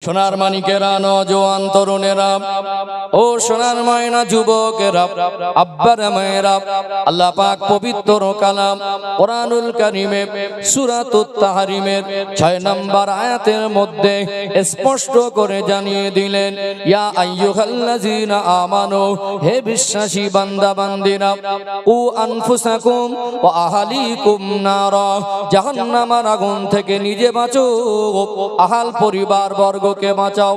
সোনার মানিকেরা, নওজোয়ান তরুণেরা, ও সোনার ময়না যুবকেরা, আব্বারা মায়েরা, আল্লাহ পাক পবিত্র কালাম কোরআনুল কারীমে সূরাতুত তাহরিমের 6 নম্বর আয়াতের মধ্যে স্পষ্ট করে জানিয়ে দিলেন, ইয়া আইয়ুহাল্লাযীনা আমানু, হে বিশ্বাসী বান্দা বান্দিরা, ও আনফুসাকুম ওয়া আহলিকুম নারা, জাহান্নামের আগুন থেকে নিজে বাঁচো, আহাল পরিবার বর্গকে বাঁচাও।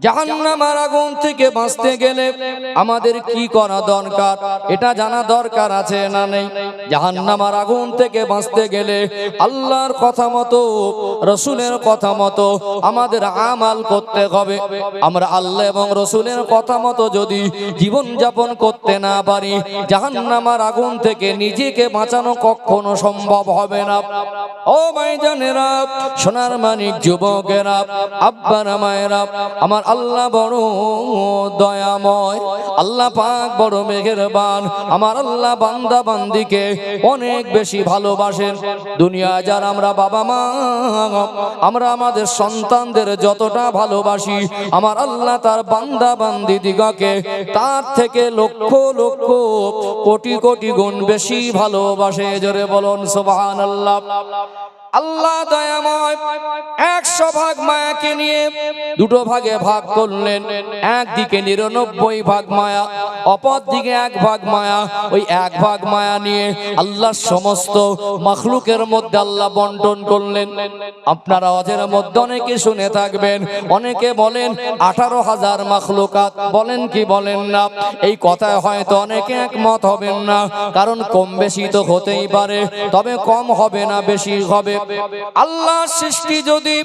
জাহান্নামের আগুন থেকে বাঁচতে গেলে আমাদের কি করা দরকার এটা জানা দরকার আছে না নেই? জাহান্নামের আগুন থেকে বাঁচতে গেলে আল্লাহর কথা মতো, রাসূলের কথা মতো আমাদের আমাল করতে হবে। আমরা আল্লাহ এবং রাসূলের কথা মতো যদি জীবন যাপন করতে না পারি, জাহান্নামের আগুন থেকে নিজেকে বাঁচানো কখনো সম্ভব হবে না। ও ভাইজানেরা, সোনার মানিক যুবকেরা, আব্বারা মায়েরা, আমার আল্লাহ বড় দয়াময়, আল্লাহ পাক বড় মেহেরবান। আমার আল্লাহ বান্দা বান্দিকে অনেক বেশি ভালোবাসেন। দুনিয়ায় যারা আমরা বাবা মা, আমরা আমাদের সন্তানদের যতটা ভালোবাসি, আমার আল্লাহ তার বান্দা বান্দি দিগকে তার থেকে লক্ষ লক্ষ কোটি কোটি গুণ বেশি ভালোবাসে। জোরে বলুন সুবহানাল্লাহ। আল্লাহ দয়াময় 100 ভাগ মায়াকে নিয়ে 2 ভাগে ভাগ করলেন। একদিকে 99 ভাগ মায়া, অপর দিকে 1 ভাগ মায়া। ওই 1 ভাগ মায়া নিয়ে আল্লাহ সমস্ত মাখলুকের মধ্যে আল্লাহ বন্টন করলেন। আপনারা ওদের মধ্যে অনেকে শুনে থাকবেন, অনেকে বলেন 18,000 মাখলুকাত, বলেন কি বলেন না? এই কথায় হয়তো অনেকে একমত হবেন না, কারণ কম বেশি তো হতেই পারে, তবে কম হবে না, বেশি হবে। আল্লাহর সৃষ্টি যদি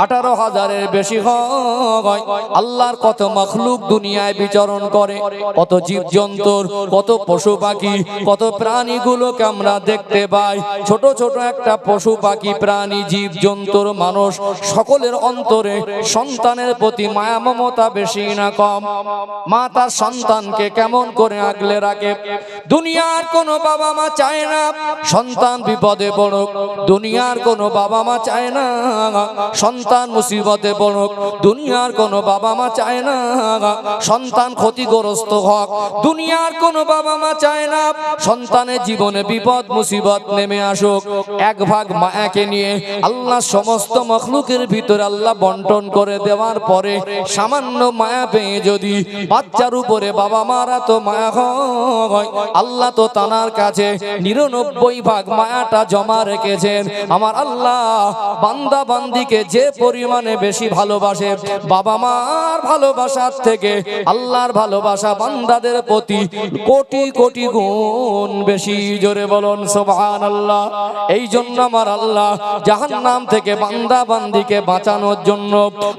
18,000-এর বেশি হয়, আল্লাহর কত মাখলুক দুনিয়ায় বিচরণ করে, কত জীবজন্তুর, কত পশু পাখি, কত প্রাণীগুলোকে আমরা দেখতে পাই। ছোট ছোট একটা পশু পাখি, প্রাণী, জীবজন্তুর, মানুষ সকলের অন্তরে সন্তানের প্রতি মায়া মমতা বেশি না কম? মা তার সন্তানকে কেমন করে আগলে রাখে। দুনিয়ার কোনো বাবা মা চায় না সন্তান বিপদে পড়ুক, দুনিয়ার কোনো বাবা মা চায় না সন্তান মুসিবতে পড়ুক, দুনিয়ার কোনো বাবা মা চায় না সন্তান ক্ষতিগ্রস্ত হোক, দুনিয়ার কোনো বাবা মা চায় না সন্তানের জীবনে বিপদ মুসিবত নেমে আসুক। 1 ভাগ মায়াকে নিয়ে আল্লাহ সমস্ত মাখলুকের ভিতরে আল্লাহ বন্টন করে দেওয়ার পরে সামান্য মায়া পেয়ে যদি বাচ্চার উপরে বাবা মারা তো মায়া হয়, আল্লাহ তো তানার কাছে 99 ভাগ মায়াটা জমা রেখেছেন। আমার আল্লাহ বান্দা বান্দিকে যে পরিমাণে বেশি ভালোবাসে, বাবা মার ভালোবাসার থেকে আল্লাহর ভালোবাসা বান্দাদের প্রতি কোটি কোটি গুণ বেশি। জোরে বলুন সুবহানাল্লাহ। এই জন্য আমার আল্লাহ জাহান্নাম থেকে বান্দা বান্দিকে বাঁচানোর জন্য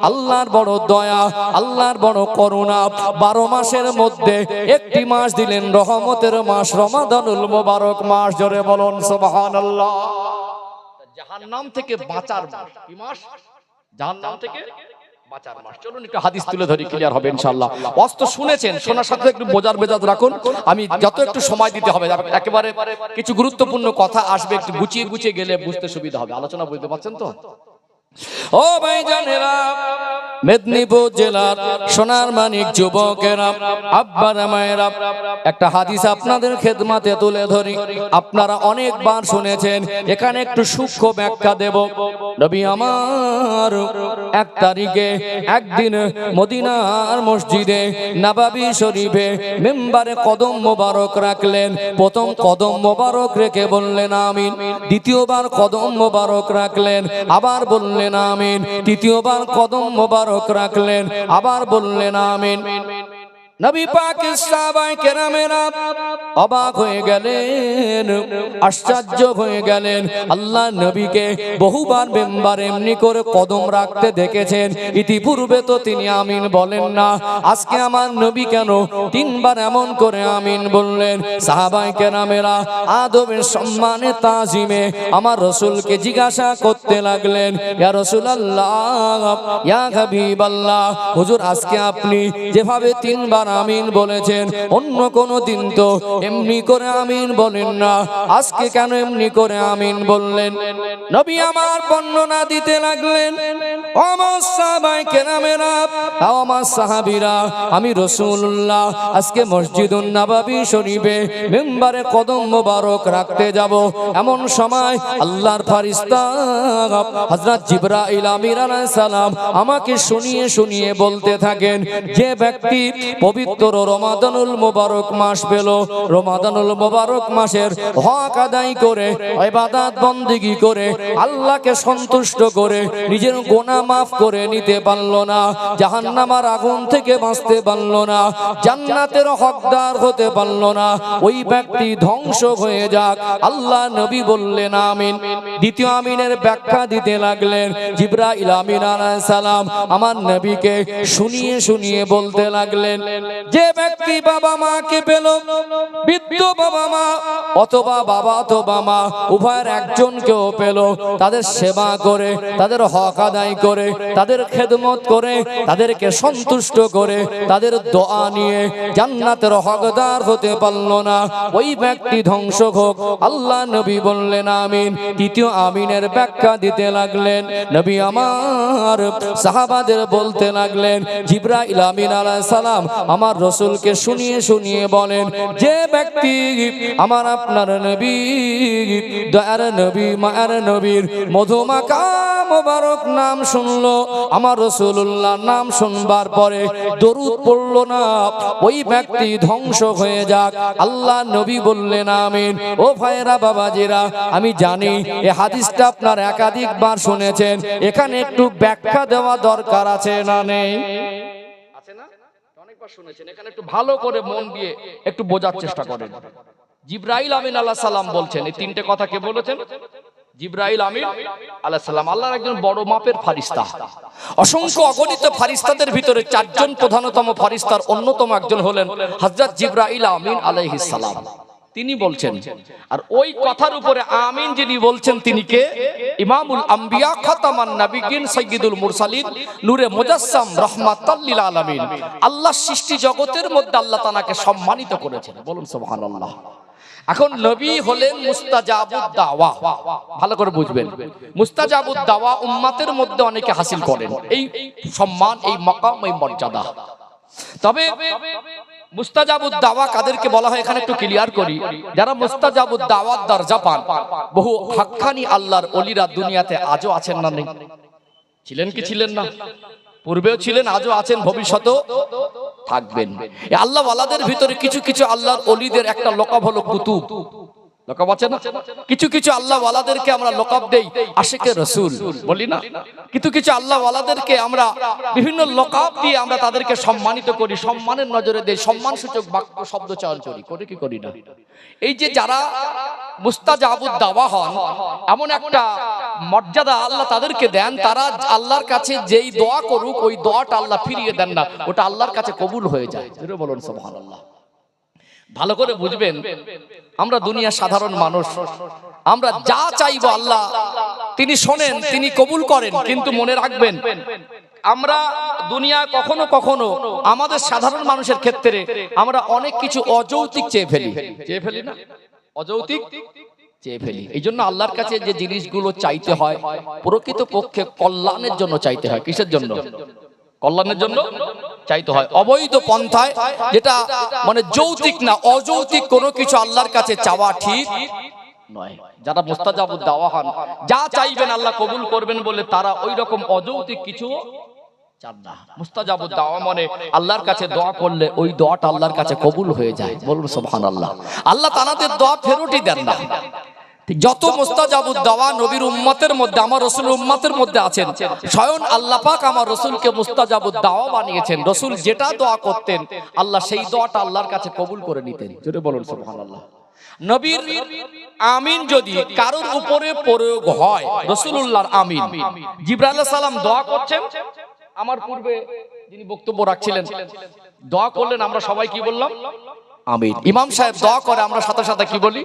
আল্লাহর বড় দয়া, আল্লাহর বড় করুণা, 12 মাসের মধ্যে একটি মাস দিলেন রহমতের মাস, রমাদানুল মুবারক মাস। জোরে বলুন সুবহানাল্লাহ। জাহান্নাম থেকে বাঁচার মাস। কি মাস? জাহান্নাম থেকে বাঁচার মাস। চলুন একটু হাদিস তুলে ধরি, ক্লিয়ার হবে ইনশাআল্লাহ। ওয়াজ শুনেছেন, শোনার সাথে একটু বোঝার মেজাজ রাখুন। আমি যত একটু সময় দিতে হবে, একেবারে কিছু গুরুত্বপূর্ণ কথা আসবে, একটু গুছিয়ে গুছিয়ে গেলে বুঝতে সুবিধা হবে। আলোচনা বুঝতে পারছেন তো? ও ভাইজানেরা, মেদিনীপুর জেলার সোনার মানিক যুবকেরা, আব্বারা মায়েরা, একটা হাদিস আপনাদের খেদমতে তুলে ধরি। আপনারা অনেকবার শুনেছেন, এখানে একটু সূক্ষ্ম ব্যাখ্যা দেব। নবী আমার 1 তারিখে একদিন মদিনার মসজিদে নববী শরীফে মেম্বারে কদম মোবারক রাখলেন। প্রথম কদম মোবারক রেখে বললেন আমিন, দ্বিতীয়বার কদম মোবারক রাখলেন, আবার বললেন আমিন, তৃতীয়বার কদম মোবারক রাখলেন, আবার বললেন আমিন। নবী পাকের সাহাবায়ে কেরামেরা অবাক হয়ে গেলেন, আশ্চর্য হয়ে গেলেন। আল্লাহ নবীকে বহুবার মেম্বারে এমনি করে কদম রাখতে দেখেছেন, ইতিপূর্বে তো তিনি আমিন বলেন না। আজকে আমার নবী কেন 3 বার এমন করে আমিন বললেন? সাহাবায়ে কেরামেরা আদবের সম্মানে তাজিমে আমার রাসূলকে জিজ্ঞাসা করতে লাগলেন, ইয়া রাসূলুল্লাহ, ইয়া হাবিবাল্লাহ, হুজুর আজকে আপনি যেভাবে 3 বার আমিন বলেছেন, অন্য কোন দিন তো এমনি করে আমিন বলেন না, আজকে কেন এমনি করে আমিন বললেন? নবী আমার বর্ণনা দিতে লাগলেন, ও আমার সাহাবায়ে কেরামেরা, ও আমার সাহাবীরা, আমি রাসূলুল্লাহ আজকে মসজিদুন নববী শরীফে মিম্বারে কদম মোবারক রাখতে যাব। এমন সময় আল্লাহর ফেরেশতা হযরত জিবরাইল আমিন আলাইহিস সালাম আমাকে শুনিয়ে শুনিয়ে বলতে থাকেন, যে ব্যক্তি পবিত্র রমাদানুল মোবারক মাস পেল, রমাদানুল মোবারক মাসের হক আদায় করে ইবাদত বন্দেগী করে আল্লাহকে সন্তুষ্ট করে নিজের গুনাহ মাফ করে নিতে পারল না, জাহান্নামের আগুন থেকে বাঁচতে পারল না, জান্নাতের হকদার হতে পারল না, ওই ব্যক্তি ধ্বংস হয়ে যাক। আল্লাহ নবী বললেন আমিন। দ্বিতীয় আমিনের ব্যাখ্যা দিতে লাগলেন, জিবরাইল আমিন আলাইহিস সালাম আমার নবীকে শুনিয়ে শুনিয়ে বলতে লাগলেন, যে ব্যক্তি বাবা মাকে পেল, বৃদ্ধ বাবা মা অথবা বাবা অথবা মা উভয়ের একজনকেও পেল, তাদের সেবা করে, তাদের হক আদায় করে, তাদের খেদমত করে, তাদেরকে সন্তুষ্ট করে, তাদের দোয়া নিয়ে জান্নাতের হকদার হতে পারল না, ওই ব্যক্তি ধ্বংস হোক। আল্লাহ নবী বললেন আমিন। তৃতীয় আমিনের ব্যাখ্যা দিতে লাগলেন, নবী আমার সাহাবাদের বলতে লাগলেন, জিবরাইল আমিন আলাইহিস সালাম আমার রাসূলকে শুনিয়ে শুনিয়ে বলেন, যে ব্যক্তি আমার আপনার নবী দয়ার নবী মায়ের নবীর মধুমাখা মোবারক নাম শুনলো, আমার রাসূলুল্লাহ নাম শুনবার পরে দরুদ পড়ল না, ওই ব্যক্তি ধ্বংস হয়ে যাক। আল্লাহ নবী বললেন আমিন। ও ভাইরা বাবাজিরা, আমি জানি এই হাদিসটা আপনার একাধিকবার শুনেছেন, এখানে একটু ব্যাখ্যা দেওয়া দরকার আছে না নেই? আছে না? অনেকবার শুনেছেন, এখানে একটু ভালো করে মন দিয়ে একটু বোঝার চেষ্টা করেন। জিবরাইল আমিন আলাইহিস সালাম বলছেন, এই তিনটে কথা কে বলেছেন? জিবরাইল আমিন আলাইহিস সালাম, আল্লাহর একজন বড় মাপের ফেরেশতা। অসংখ্য অগণিত ফেরেশতাদের ভিতরে চারজন প্রধানতম ফেরেশতার অন্যতম একজন হলেন হযরত জিবরাইল আমিন আলাইহিস সালাম। তিনি বলছেন, আর ওই কথার উপরে আমিন যিনি বলছেন তিনি কে? ইমামুল আম্বিয়া, খাতামান নবিয়্যিন, সাইয়্যিদুল মুরসালিন, নূরে মুজাসসাম, রাহমাতাল লিল আলামিন। আল্লাহ সৃষ্টি জগতের মধ্যে আল্লাহ তাআলাকে সম্মানিত করেছেন, বলুন সুবহানাল্লাহ। এখন নবী হলেন মুস্তাজাবুদ দাওয়া, ভালো করে বুঝবেন। মুস্তাজাবুদ দাওয়া উম্মতের মধ্যে অনেকে হাসিল করেন এই সম্মান, এই মাকাম, এই মর্যাদা। তবে মুস্তাজাবুদ দাওয়া কাদেরকে বলা হয় এখানে একটু ক্লিয়ার করি। যারা মুস্তাজাবুদ দাওয়াত দরজা পান, বহু হাক্কানি আল্লাহর ওলিরা দুনিয়াতে আজও আছেন না নেই? ছিলেন কি ছিলেন না? পূর্বেও ছিলেন, আজও আছেন, ভবিষ্যতেও থাকবেন। এই আল্লাহ ওয়ালাদের ভিতরে কিছু কিছু আল্লাহর ওলিদের একটা লকাব হলো কুতুব। লকাব আছে না? কিছু কিছু আল্লাহ ওয়ালাদেরকে আমরা লকাব দেই আশিকে রাসূল, বলি না? কিছু কিছু আল্লাহ ওয়ালাদেরকে আমরা বিভিন্ন লকাব দিয়ে আমরা তাদেরকে সম্মানিত করি, সম্মানের নজরে দেই, সম্মানসূচক বাক্য শব্দ চয়ন করি কি করি না? এই যে যারা মুস্তাজাবুদ দাওয়া হন, এমন একটা মর্যাদা আল্লাহ তাদেরকে দেন, তারা আল্লাহর কাছে যেই দোয়া করুক ওই দোয়াটা আল্লাহ ফিরিয়ে দেন না, ওটা আল্লাহর কাছে কবুল হয়ে যায়। জোরে বলুন সুবহানাল্লাহ। ভালো করে বুঝবেন, আমরা দুনিয়া সাধারণ মানুষ, আমরা যা চাইবো আল্লাহ তিনি শোনেন, তিনি কবুল করেন, কিন্তু মনে রাখবেন আমরা দুনিয়া কখনো কখনো আমাদের সাধারণ মানুষের ক্ষেত্রে আমরা অনেক কিছু অযৌক্তিক চেয়ে ফেলি না? অযৌক্তিক চেয়ে ফেলি। এই জন্য আল্লাহর কাছে যে জিনিসগুলো চাইতে হয় প্রকৃত পক্ষে কল্যাণের জন্য চাইতে হয়। কিসের জন্য? কল্যাণের জন্য চাইতে হয়। অবৈধ পন্থায়, যেটা মানে যৌক্তিক না, অযৌক্তিক কোনো কিছু আল্লাহর কাছে চাওয়া ঠিক নয়। যারা মুস্তাজাবুদ দাওয়া হন, যা চাইবেন আল্লাহ কবুল করবেন বলে তারা ওই রকম অযৌক্তিক কিছু চান না। মুস্তাজাবুদ দাওয়া মানে আল্লাহর কাছে দোয়া করলে ওই দোয়াটা আল্লাহর কাছে কবুল হয়ে যায়, বলুন সুবহানাল্লাহ। আল্লাহ তাআলাদের দোয়া ফেরতই দেন না। যত মুস্তাজাবুদ দাওয়া নবীর উম্মতের মধ্যে, আমার রাসূলের উম্মতের মধ্যে আছেন, স্বয়ং আল্লাহ পাক আমার রাসূলকে মুস্তাজাবুদ দাওয়া বানিয়েছেন। রাসূল যেটা দোয়া করতেন আল্লাহ সেই দোয়াটা আল্লাহর কাছে কবুল করে নিতেন। জোরে বলুন সুবহানাল্লাহ। নবীর আমিন যদি কারোর উপরে প্রয়োগ হয়, রাসূলুল্লাহর আমিন, জিবরাইল আলাইহিস সালাম দোয়া করছেন, আমার পূর্বে যিনি বক্তব্য রাখছিলেন দোয়া করলেন, আমরা সবাই কি বললাম? আমিন। ইমাম সাহেব দোয়া করে, আমরা সাথে সাথে কি বলি?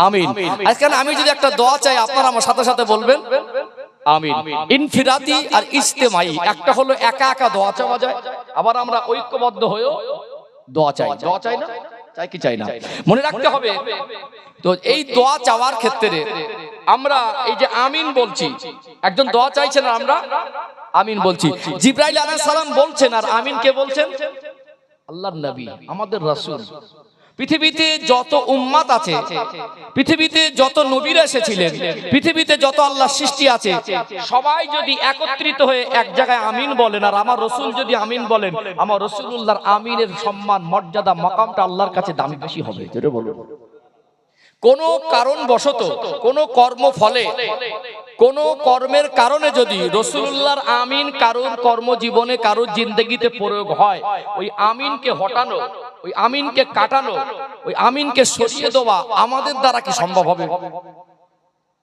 আমিন। আজকে আমি যদি একটা দোয়া চাই, আপনারা আমার সাথে সাথে বলবেন আমিন। ইনফিরাদি আর ইজতিমাই, একটা হলো একা একা দোয়া চাওয়া যায়, আবার আমরা ঐক্যবদ্ধ হয়েও দোয়া চাই, দোয়া চাই না, চাই কি চাই না, মনে রাখতে হবে। তো এই দোয়া চাওয়ার ক্ষেত্রে আমরা এই যে আমিন বলছি, একজন দোয়া চাইছেন আর আমরা আমিন বলছি। জিবরাইল আলাইহিস সালাম বলছেন আর আমিন কে বলছেন? আল্লাহর নবী, আমাদের রাসূল। পৃথিবীতে যত উম্মাত আছে, পৃথিবীতে যত নবীরা এসেছিলেন, পৃথিবীতে যত আল্লাহ সৃষ্টি আছে, সবাই যদি একত্রিত হয়ে এক জায়গায় আমিন বলেন আর আমার রাসূল যদি আমিন বলেন, আমার রাসূলুল্লাহর আমিনের সম্মান, মর্যাদা, মাকামটা আল্লাহর কাছে দামি বেশি হবে। যেটা বলুন, কোন কারণবশত, কোন কর্ম ফলে, কোন কর্মের কারণে যদি রাসূলুল্লাহর আমিন কারোর কর্মজীবনে, কারোর জিন্দেগিতে প্রয়োগ হয়, ওই আমিনকে হটানো, ওই আমিনকে কাটানো, ওই আমিনকে সরিয়ে দেওয়া আমাদের দ্বারা কি সম্ভব হবে?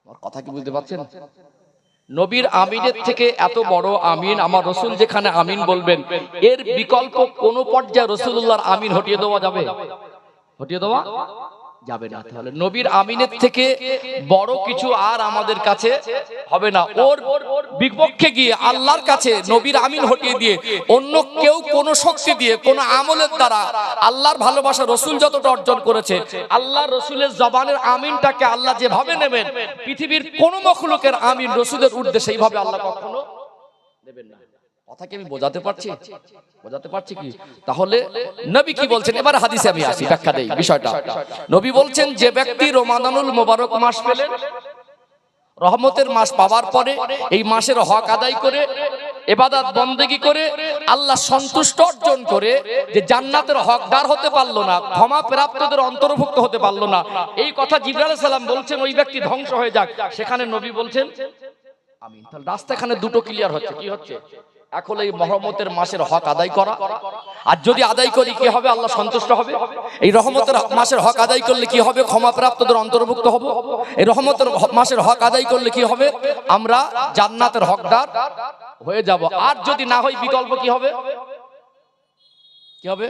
আমার কথা কি বুঝতে পারছেন? নবীর আমিনের থেকে এত বড় আমিন আমার রাসূল যেখানে আমিন বলবেন, এর বিকল্প কোন পর্যায়ে রাসূলুল্লাহর আমিন হটিয়ে দেওয়া যাবে? হটিয়ে দেওয়া যাবে না। তাহলে নবীর আমিনের থেকে বড় কিছু আর আমাদের কাছে হবে না। ওর বিপক্ষে গিয়ে আল্লাহর কাছে নবীর আমিন হটিয়ে দিয়ে অন্য কেউ কোন শক্তি দিয়ে, কোন আমলের দ্বারা আল্লাহর ভালোবাসা রাসূল যতটা অর্জন করেছে, আল্লাহ রাসূলের জবানের আমিনটাকে আল্লাহ যেভাবে নেবেন, পৃথিবীর কোন মখলুকের আমিন রাসূলের উদ্দেশ্যে সেইভাবে আল্লাহ কখনো নেবেন না। কথা কি আমি বোঝাতে পারছি? বোঝাতে পারছি কি? তাহলে নবী কি বলছেন? এবার হাদিসে আমি আসি, ব্যাখ্যা দেই বিষয়টা। নবী বলছেন, যে ব্যক্তি রমাদানুল মুবারক মাস পেলেন, রহমতের মাস পাওয়ার পরে এই মাসের হক আদায় করে, ইবাদত বন্দেগী করে, আল্লাহ সন্তুষ্ট অর্জন করে, যে জান্নাতের হকদার হতে পারলো না, ক্ষমা প্রাপ্তদের অন্তর্ভুক্ত হতে পারলো না, এই কথা জিবরাইল আলাইহিস সালাম বলছেন, ওই ব্যক্তি ধ্বংস হয়ে যাক। সেখানে নবী বলছেন আমিন। তাহলে রাস্তা এখানে দুটো ক্লিয়ার হচ্ছে। কি হচ্ছে? এক হলো এই রহমতের মাসের হক আদায় করা, আর যদি আদায় করি কি হবে? আল্লাহ সন্তুষ্ট হবে। এই রহমতের মাসের হক আদায় করলে কি হবে? ক্ষমাপ্রাপ্তদের অন্তর্ভুক্ত হব। এই রহমতের মাসের হক আদায় করলে কি হবে? আমরা জান্নাতের হকদার হয়ে যাব। আর যদি না হয় বিকল্প কি হবে? কি হবে?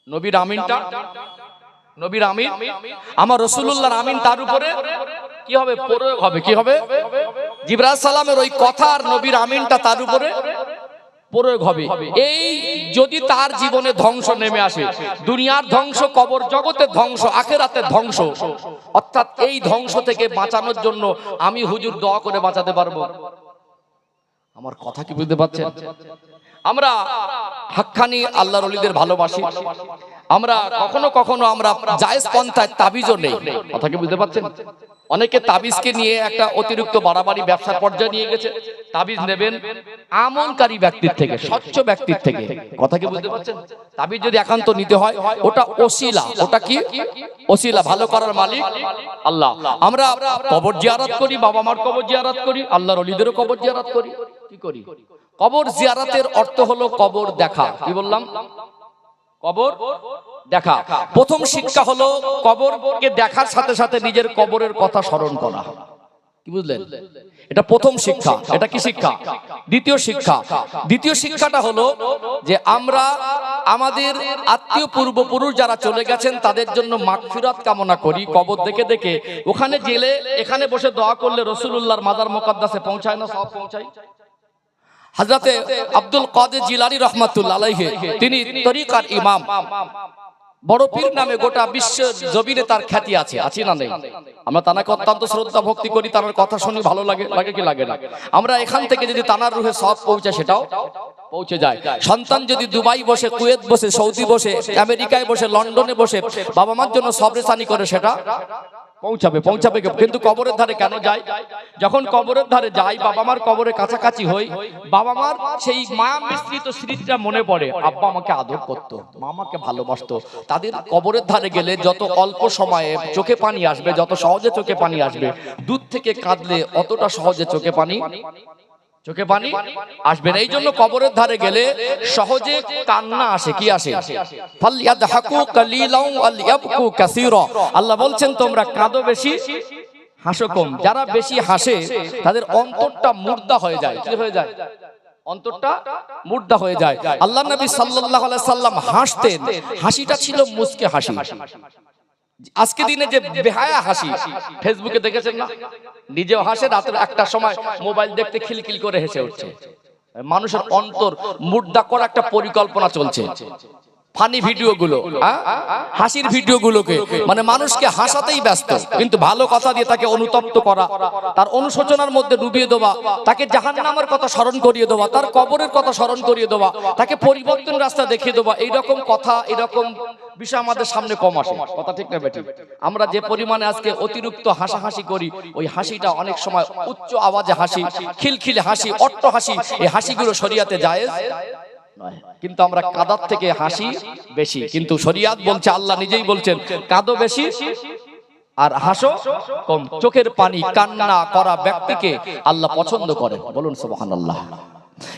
নবীর আমিনটা, নবীর আমিন, আমার রাসূলুল্লাহর আমিন তার উপরে কি হবে? প্রয়োগ হবে। কি হবে? জিবরাইল সালামের ওই কথা আর নবীর আমিনটা তার উপরে প্রয়োগ হবে। এই যদি তার জীবনে ধ্বংস নেমে আসে, দুনিয়ার ধ্বংস, কবর জগতের ধ্বংস, আখিরাতের ধ্বংস, অর্থাৎ এই ধ্বংস থেকে বাঁচানোর জন্য আমি হুজুর দোয়া করে বাঁচাতে পারবো। আমার কথা কি বুঝতে পারছেন? আমরা হাক্কানি আল্লাহর ওলিদের ভালোবাসি, আমরা কখনো কখনো আমরা জায়েজ পন্থায় তাবিজও নেই। কথা কি বুঝতে পারছেন? অনেকে তাবিজকে নিয়ে একটা অতিরিক্ত বাড়াবাড়ি ব্যবসার পর্যায়ে নিয়ে গেছে। তাবিজ নেবেন আমলকারী ব্যক্তির থেকে, স্বচ্ছ ব্যক্তির থেকে। কথা কি বুঝতে পারছেন? তাবিজ যদি একান্ত নিতে হয়, ওটা ওসিলা। ওটা কি? ওসিলা। ভালো করার মালিক আল্লাহ। আমরা কবর জিয়ারত করি, বাবা মার কবর জিয়ারত করি, আল্লাহর ওলিদেরও কবর জিয়ারত করি। কি করি? কবর জিয়ারতের অর্থ হলো কবর দেখা। কি বললাম? কবর দেখা। প্রথম শিক্ষা হলো কবরকে দেখার সাথে সাথে নিজের কবরের কথা স্মরণ করা। কি বুঝলেন? এটা প্রথম শিক্ষা। এটা কি শিক্ষা? দ্বিতীয় শিক্ষা। দ্বিতীয় শিক্ষাটা হলো যে আমরা আমাদের আত্মীয় পূর্বপুরুষ যারা চলে গেছেন তাদের জন্য মাগফিরাত কামনা করি। কবর দেখে দেখে ওখানে জেলে এখানে বসে দোয়া করলে রাসূলুল্লাহর মাজার মুকাদ্দাসে পৌঁছায় না? সব পৌঁছায়। হযরতে আব্দুল কাদের জিলানী রাহমাতুল্লাহ আলাইহি, তিনি তরিকার ইমাম, বড় পীর নামে গোটা বিশ্ব জমিনে তার খ্যাতি আছে। আছে না নেই? আমরা তানাকে অত্যন্ত শ্রদ্ধা ভক্তি করি, তার কথা শুনি ভালো লাগে। লাগে কি লাগে না? আমরা এখান থেকে যদি তানার রুহে সওয়াব পৌঁছে, সেটাও পৌঁছে যায়। সন্তান যদি দুবাই বসে, কুয়েত বসে, সৌদি বসে, আমেরিকায় বসে, লন্ডনে বসে বাবা মার জন্য সবরেসানি করে, সেটা পৌঁছাবে। পৌঁছাবে। কিন্তু কবরের ধারে কেন যাই? যখন কবরের ধারে যাই, বাবা মার কবরের কাছাকাছি হই, বাবা মার সেই মায়া মিশ্রিত স্মৃতিটা মনে পড়ে। আব্বা আমাকে আদর করতো, মা আমাকে ভালোবাসতো। তাদের কবরের ধারে গেলে যত অল্প সময়ে চোখে পানি আসবে, যত সহজে চোখে পানি আসবে, দূর থেকে কাঁদলে অতটা সহজে চোখে পানি আসবে না। এই জন্য কবরের ধারে গেলে সহজে কান্না আসে। কি আসে? ফালইয়াদহাকু কালিলাও ওয়ালইয়াবকু কাসীরা। আল্লাহ বলছেন তোমরা কাঁদো বেশি, হাসো কম। যারা বেশি হাসে তাদের অন্তরটা মুর্দা হয়ে যায়। কি হয়ে যায়? অন্তরটা মুর্দা হয়ে যায়। আল্লাহর নবী সাল্লাল্লাহু আলাইহি সাল্লাম হাসতেন, হাসিটা ছিল মুচকে হাসি। আজকে দিনে যে বেহায়া হাসি ফেসবুকে দেখেছেন না? নিজেও হাসে, রাতের একটা সময় মোবাইল দেখতে খিলখিল করে হেসে উঠছে। মানুষের অন্তর মুর্দা করার একটা পরিকল্পনা চলছে। ফানি ভিডিওগুলো, হাসির ভিডিওগুলোকে, মানে মানুষকে হাসাতেই ব্যস্ত, কিন্তু ভালো কথা দিয়ে তাকে অনুতপ্ত করা, তার অনুশোচনার মধ্যে ডুবিয়ে দেওয়া, তাকে জাহান্নামের কথা স্মরণ করিয়ে দেওয়া, তার কবরের কথা স্মরণ করিয়ে দেওয়া, তাকে পরিবর্তন রাস্তা দেখিয়ে দেওয়া, এইরকম কথা, এরকম বিষয় আমাদের সামনে কম আসে। কথা ঠিক না বেঠিক? আমরা যে পরিমাণে আজকে অতিরিক্ত হাসাহাসি করি, ওই হাসিটা অনেক সময় উচ্চ আওয়াজে হাসি, খিলখিলে হাসি, অট্ট হাসি, এই হাসিগুলো শরীয়তে জায়েজ নয়। কিন্তু আমরা কাঁদার থেকে হাসি বেশি, কিন্তু শরীয়ত বলছে, আল্লাহ নিজেই বলছেন, কাঁদো বেশি আর হাসো কম। চোখের পানি কান্না করা ব্যক্তিকে আল্লাহ পছন্দ করেন, বলুন সুবহানাল্লাহ।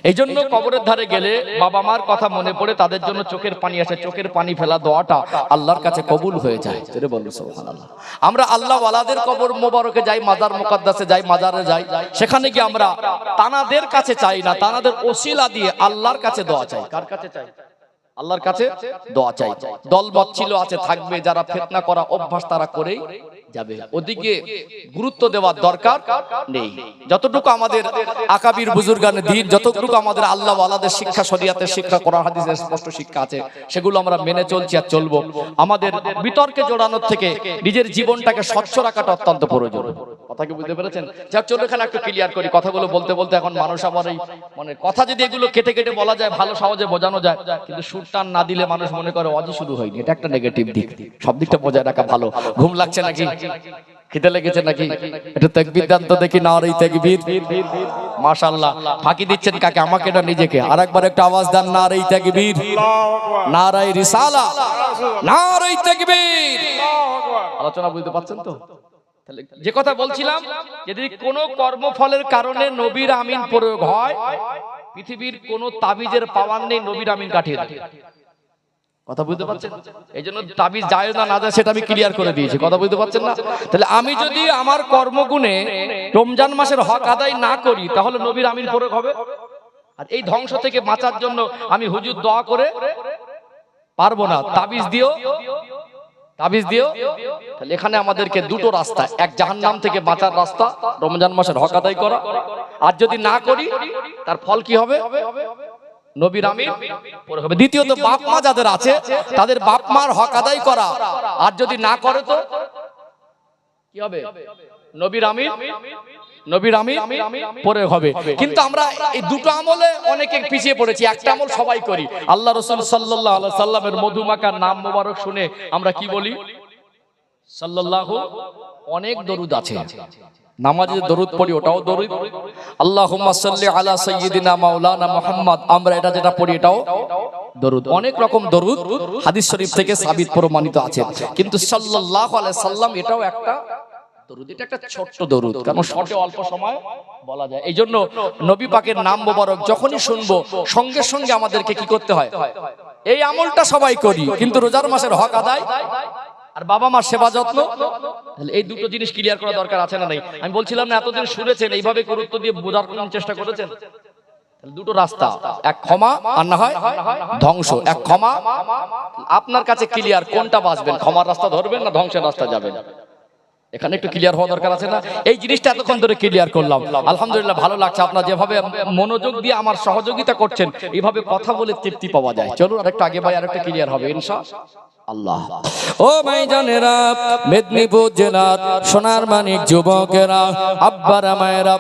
এই জন্য কবরের ধারে গেলে বাবা মার কথা মনে পড়ে, তাদের জন্য চোখের পানি আসে, চোখের পানি ফেলা দোয়াটা আল্লাহর কাছে কবুল হয়ে যায়। বলুন সুবহানাল্লাহ। আমরা আল্লাহ ওয়ালাদের কবর মোবারকে যাই, মাজার মুকাদ্দাসে যাই, মাজারে যাই, সেখানে গিয়ে আমরা তানাদের কাছে চাই না, তানাদের ওসিলা দিয়ে আল্লাহর কাছে দোয়া চাই। কার কাছে চাই? আল্লাহর কাছে দোয়া চাই। দলবৎ ছিল, আছে, থাকবে, যারা ফিতনা করা অভ্যাস তারা করেই যাবে, ওদিকে গুরুত্ব দেওয়ার দরকার নেই। যতটুকু আমাদের আকাবির বুজুর্গানের দ্বীন, যতটুকু আমাদের আল্লাহ ওয়ালাদের শিক্ষা, শরীয়তের শিক্ষা, কোরআন হাদিসের স্পষ্ট শিক্ষা আছে, সেগুলো আমরা মেনে চলছি আর চলবো। আমাদের বিতর্কে জড়ানোর থেকে নিজের জীবনটাকে স্বচ্ছ রাখাটা অত্যন্ত প্রয়োজন। কথা কি বুঝতে পেরেছেন? যা চলো এখানে একটু ক্লিয়ার করি। কথাগুলো বলতে বলতে এখন মানুষ আমার এই মানে কথা যদি এগুলো কেটে কেটে বলা যায়, ভালো সহজে বোঝানো যায়, কিন্তু সুর টান না দিলে মানুষ মনে করে অজি শুরু হয়নি। এটা একটা নেগেটিভ দিক, সব দিকটা বজায় রাখা ভালো। ঘুম লাগছে নাকি? খিদে লেগেছে নাকি? এটা তাকবীর দান তো দেখি, নারে তাকবীর, মাশাআল্লাহ। ফাঁকি দিচ্ছেন কাকে? আমাকে না নিজেকে? আরেকবার একটা আওয়াজ দেন, নারে তাকবীর, নারে রিসালা, নারে তাকবীর। আলোচনা বুঝতে পারছেন তো? যে কথা বলছিলাম, যদি কোনো কর্মফলের কারণে নবীর আমিন প্রয়োগ হয়, পৃথিবীর কোন তাবিজের পাওয়ার নেই নবীর আমিন কাটিয়ে দেয়। কথা বুঝতে পারছেন? এই জন্য তাবিজ জায়েজ না যায় সেটা আমি ক্লিয়ার করে দিয়েছি। কথা বুঝতে পারছেন না? তাহলে আমি যদি আমার কর্মগুণে রমজান মাসের হক আদায় না করি, তাহলে নবীর আমিন প্রয়োগ হবে? আর এই ধ্বংস থেকে বাঁচার জন্য আমি হুজুর দোয়া করে পারবো না, তাবিজ দিও, তাবিজ দিও। তাহলে এখানে আমাদেরকে দুটো রাস্তা, এক জাহান্নাম থেকে বাঁচার রাস্তা, রমজান মাসের হক আদায় করা, আর যদি না করি তার ফল কি হবে? নবীর আমিন পড়ে হবে। দ্বিতীয়ত, বাপ মা যাদের আছে তাদের বাপ মার হক আদায় করা, আর যদি না করে তো কি হবে? নবীর আমিন, নবীর আমিন পড়ে হবে। কিন্তু আমরা এই দুটো আমলে অনেকে পিছিয়ে পড়েছি। একটা আমল সবাই করি। আল্লাহ রাসূল সাল্লাল্লাহু আলাইহি সাল্লামের মধুমাখা নাম মোবারক শুনে আমরা কি বলি? সাল্লাল্লাহু। অনেক দরুদ আছে, নামাজে দরুদ পড়ি, ওটাও দরুদ। আল্লাহুম্মা সাল্লি আলা সাইয়্যিদিনা মাওলানা মুহাম্মদ, আমরা এটা যেটা পড়ি এটাও দরুদ। অনেক রকম দরুদ হাদিস শরীফ থেকে সাবিত প্রমাণিত আছে, কিন্তু সাল্লাল্লাহু আলাইহি সাল্লাম এটাও একটা দরুদ। এটা একটা ছোট্ট দরুদ, কারণ শর্টে অল্প সময় বলা যায়। এই জন্য নবী পাকের নাম মোবারক যখনই শুনবো, সঙ্গে সঙ্গে আমাদেরকে কি করতে হয়? এই আমলটা সবাই করি, কিন্তু রোজার মাসের হক আদায় আর বাবা মার সেবা যত্ন, এই দুটো জিনিস ক্লিয়ার করা দরকার আছে না নাই? আমি বলছিলাম না, এতদিন শুনেছেন, এইভাবে গুরুত্ব দিয়ে বোঝার চেষ্টা করেছেন। দুটো রাস্তা, এক ক্ষমা আর না হয় ধ্বংস। এক ক্ষমা, আপনার কাছে ক্লিয়ার কোনটা বাঁচবেন, ক্ষমার রাস্তা ধরবেন না ধ্বংসের রাস্তা যাবেন? এখানে একটু ক্লিয়ার হওয়া দরকার আছে না? এই জিনিসটা এতক্ষণ ধরে ক্লিয়ার করলাম, আলহামদুলিল্লাহ ভালো লাগছে। আপনারা যেভাবে মনোযোগ দিয়ে আমার সহযোগিতা করছেন, এইভাবে কথা বলে তৃপ্তি পাওয়া যায়। চলুন আরেকটু আগে ভাই, আরেকটু ক্লিয়ার হবে ইনশাআল্লাহ। ও ভাইজানেরা, মেদিনীপুর জেলার সোনার মানিক যুবকেরা, আব্বারা মায়েরা,